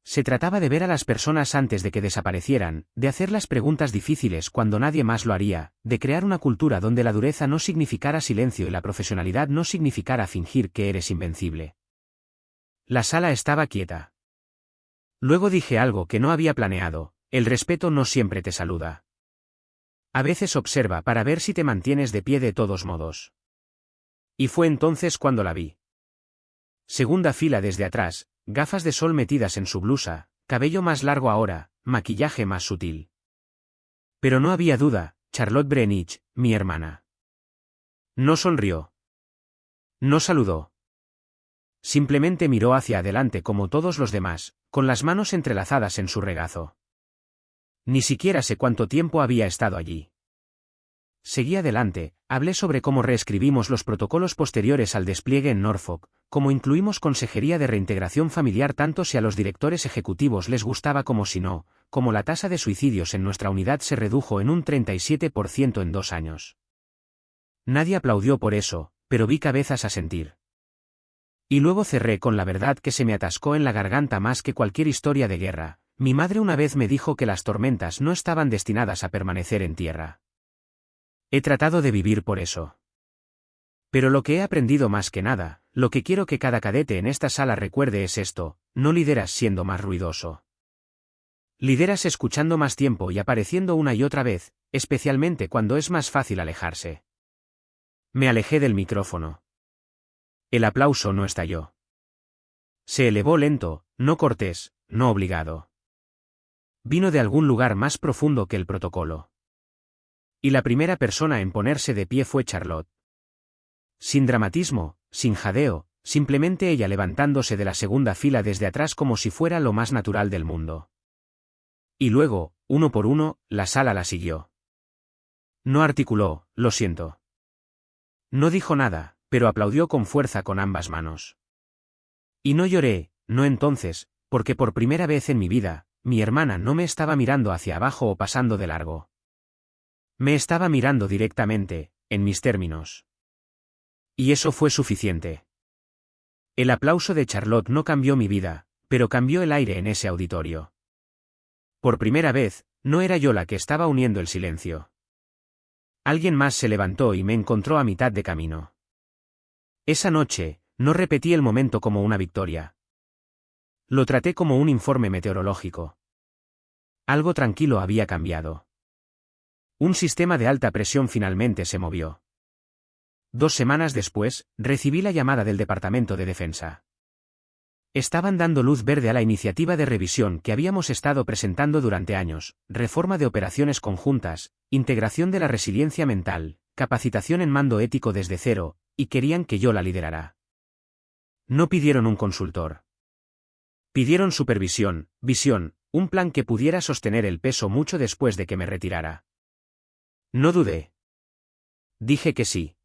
S1: Se trataba de ver a las personas antes de que desaparecieran, de hacer las preguntas difíciles cuando nadie más lo haría, de crear una cultura donde la dureza no significara silencio y la profesionalidad no significara fingir que eres invencible. La sala estaba quieta. Luego dije algo que no había planeado: el respeto no siempre te saluda. A veces observa para ver si te mantienes de pie de todos modos. Y fue entonces cuando la vi. Segunda fila desde atrás, gafas de sol metidas en su blusa, cabello más largo ahora, maquillaje más sutil. Pero no había duda, Charlotte Brenich, mi hermana. No sonrió. No saludó. Simplemente miró hacia adelante como todos los demás, con las manos entrelazadas en su regazo. Ni siquiera sé cuánto tiempo había estado allí. Seguí adelante, hablé sobre cómo reescribimos los protocolos posteriores al despliegue en Norfolk, cómo incluimos consejería de reintegración familiar tanto si a los directores ejecutivos les gustaba como si no, cómo la tasa de suicidios en nuestra unidad se redujo en un 37% en 2 años. Nadie aplaudió por eso, pero vi cabezas asentir. Y luego cerré con la verdad que se me atascó en la garganta más que cualquier historia de guerra. Mi madre una vez me dijo que las tormentas no estaban destinadas a permanecer en tierra. He tratado de vivir por eso. Pero lo que he aprendido más que nada, lo que quiero que cada cadete en esta sala recuerde es esto: no lideras siendo más ruidoso. Lideras escuchando más tiempo y apareciendo una y otra vez, especialmente cuando es más fácil alejarse. Me alejé del micrófono. El aplauso no estalló. Se elevó lento, no cortés, no obligado. Vino de algún lugar más profundo que el protocolo. Y la primera persona en ponerse de pie fue Charlotte. Sin dramatismo, sin jadeo, simplemente ella levantándose de la segunda fila desde atrás como si fuera lo más natural del mundo. Y luego, uno por uno, la sala la siguió. No articuló: lo siento. No dijo nada, pero aplaudió con fuerza con ambas manos. Y no lloré, no entonces, porque por primera vez en mi vida, mi hermana no me estaba mirando hacia abajo o pasando de largo. Me estaba mirando directamente, en mis términos. Y eso fue suficiente. El aplauso de Charlotte no cambió mi vida, pero cambió el aire en ese auditorio. Por primera vez, no era yo la que estaba uniendo el silencio. Alguien más se levantó y me encontró a mitad de camino. Esa noche, no repetí el momento como una victoria. Lo traté como un informe meteorológico. Algo tranquilo había cambiado. Un sistema de alta presión finalmente se movió. 2 semanas después, recibí la llamada del Departamento de Defensa. Estaban dando luz verde a la iniciativa de revisión que habíamos estado presentando durante años: reforma de operaciones conjuntas, integración de la resiliencia mental, capacitación en mando ético desde cero, y querían que yo la liderara. No pidieron un consultor. Pidieron supervisión, visión, un plan que pudiera sostener el peso mucho después de que me retirara. No dudé. Dije que sí.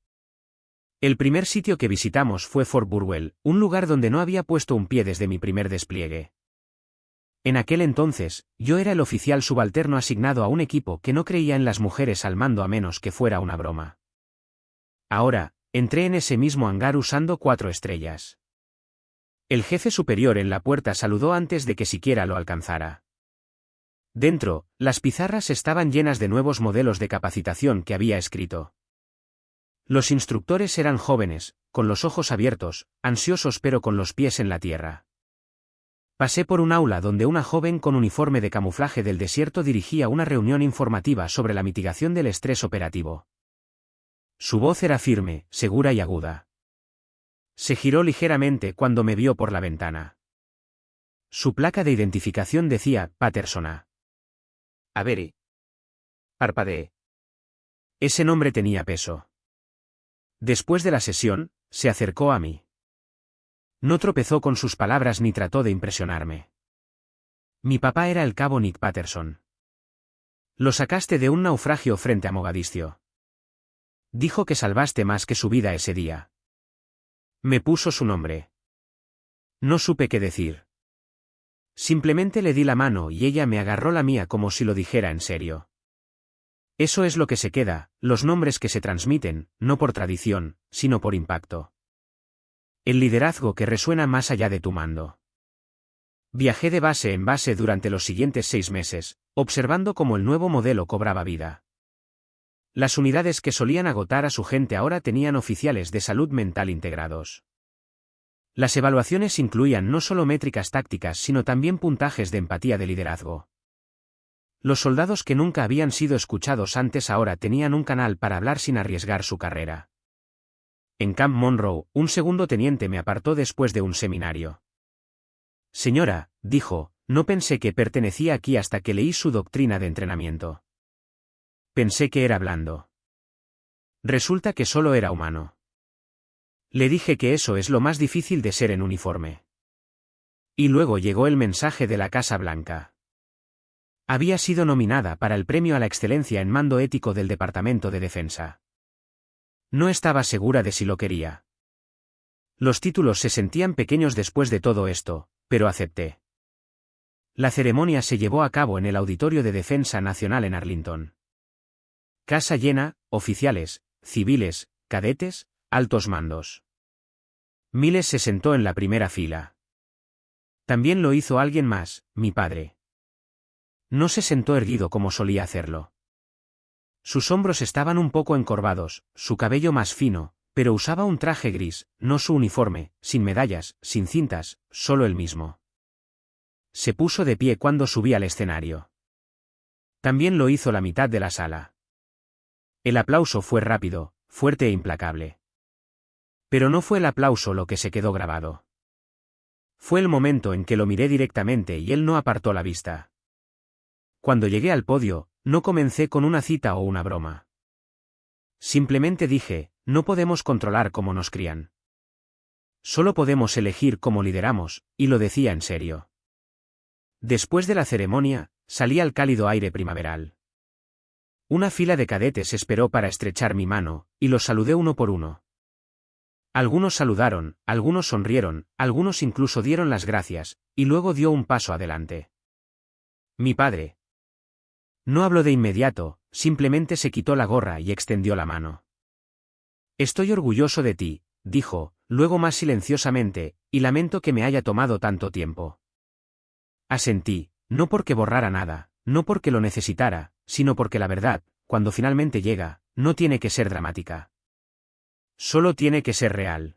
S1: El primer sitio que visitamos fue Fort Burwell, un lugar donde no había puesto un pie desde mi primer despliegue. En aquel entonces, yo era el oficial subalterno asignado a un equipo que no creía en las mujeres al mando a menos que fuera una broma. Ahora, entré en ese mismo hangar usando 4 estrellas. El jefe superior en la puerta saludó antes de que siquiera lo alcanzara. Dentro, las pizarras estaban llenas de nuevos modelos de capacitación que había escrito. Los instructores eran jóvenes, con los ojos abiertos, ansiosos pero con los pies en la tierra. Pasé por un aula donde una joven con uniforme de camuflaje del desierto dirigía una reunión informativa sobre la mitigación del estrés operativo. Su voz era firme, segura y aguda. Se giró ligeramente cuando me vio por la ventana. Su placa de identificación decía Patterson A.
S2: Avery. Parpadeé.
S1: Ese nombre tenía peso. Después de la sesión, se acercó a mí. No tropezó con sus palabras ni trató de impresionarme. Mi papá era el cabo Nick Patterson. Lo sacaste de un naufragio frente a Mogadiscio. Dijo que salvaste más que su vida ese día. Me puso su nombre. No supe qué decir. Simplemente le di la mano y ella me agarró la mía como si lo dijera en serio. Eso es lo que se queda, los nombres que se transmiten, no por tradición, sino por impacto. El liderazgo que resuena más allá de tu mando. Viajé de base en base durante los siguientes 6 meses, observando cómo el nuevo modelo cobraba vida. Las unidades que solían agotar a su gente ahora tenían oficiales de salud mental integrados. Las evaluaciones incluían no solo métricas tácticas sino también puntajes de empatía de liderazgo. Los soldados que nunca habían sido escuchados antes ahora tenían un canal para hablar sin arriesgar su carrera. En Camp Monroe, un segundo teniente me apartó después de un seminario. Señora, dijo, no pensé que pertenecía aquí hasta que leí su doctrina de entrenamiento. Pensé que era blando. Resulta que solo era humano. Le dije que eso es lo más difícil de ser en uniforme. Y luego llegó el mensaje de la Casa Blanca. Había sido nominada para el premio a la excelencia en mando ético del Departamento de Defensa. No estaba segura de si lo quería. Los títulos se sentían pequeños después de todo esto, pero acepté. La ceremonia se llevó a cabo en el Auditorio de Defensa Nacional en Arlington. Casa llena, oficiales, civiles, cadetes, altos mandos. Miles se sentó en la primera fila. También lo hizo alguien más, mi padre. No se sentó erguido como solía hacerlo. Sus hombros estaban un poco encorvados, su cabello más fino, pero usaba un traje gris, no su uniforme, sin medallas, sin cintas, solo el mismo. Se puso de pie cuando subí al escenario. También lo hizo la mitad de la sala. El aplauso fue rápido, fuerte e implacable. Pero no fue el aplauso lo que se quedó grabado. Fue el momento en que lo miré directamente y él no apartó la vista. Cuando llegué al podio, no comencé con una cita o una broma. Simplemente dije, no podemos controlar cómo nos crían. Solo podemos elegir cómo lideramos, y lo decía en serio. Después de la ceremonia, salí al cálido aire primaveral. Una fila de cadetes esperó para estrechar mi mano, y los saludé uno por uno. Algunos saludaron, algunos sonrieron, algunos incluso dieron las gracias, y luego dio un paso adelante. Mi padre. No habló de inmediato, simplemente se quitó la gorra y extendió la mano. Estoy orgulloso de ti, dijo, luego más silenciosamente, y lamento que me haya tomado tanto tiempo. Asentí, no porque borrara nada, no porque lo necesitara, sino porque la verdad, cuando finalmente llega, no tiene que ser dramática. Solo tiene que ser real.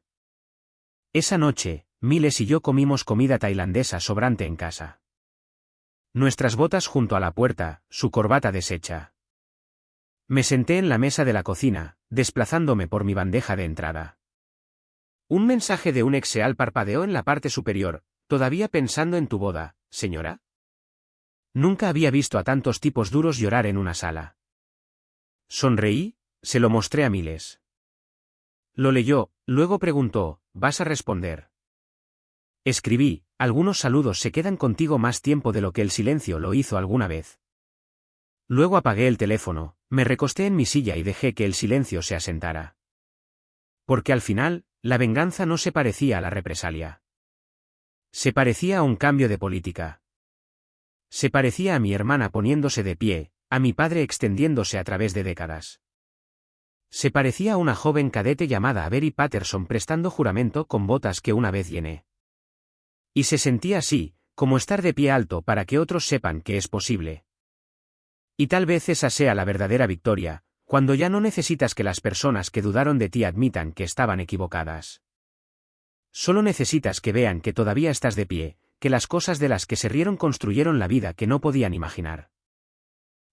S1: Esa noche, Miles y yo comimos comida tailandesa sobrante en casa. Nuestras botas junto a la puerta, su corbata deshecha. Me senté en la mesa de la cocina, desplazándome por mi bandeja de entrada. Un mensaje de un exeal parpadeó en la parte superior, todavía pensando en tu boda, señora. Nunca había visto a tantos tipos duros llorar en una sala. Sonreí, se lo mostré a Miles. Lo leyó, luego preguntó, ¿vas a responder? Escribí, algunos saludos se quedan contigo más tiempo de lo que el silencio lo hizo alguna vez. Luego apagué el teléfono, me recosté en mi silla y dejé que el silencio se asentara. Porque al final, la venganza no se parecía a la represalia. Se parecía a un cambio de política. Se parecía a mi hermana poniéndose de pie, a mi padre extendiéndose a través de décadas. Se parecía a una joven cadete llamada Avery Patterson prestando juramento con botas que una vez llené. Y se sentía así, como estar de pie alto para que otros sepan que es posible. Y tal vez esa sea la verdadera victoria, cuando ya no necesitas que las personas que dudaron de ti admitan que estaban equivocadas. Solo necesitas que vean que todavía estás de pie, que las cosas de las que se rieron construyeron la vida que no podían imaginar.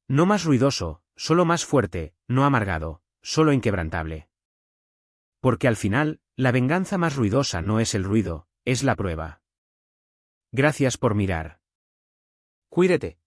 S1: No más ruidoso, solo más fuerte, no amargado, solo inquebrantable. Porque al final, la venganza más ruidosa no es el ruido, es la prueba. Gracias por mirar.
S2: Cuídate.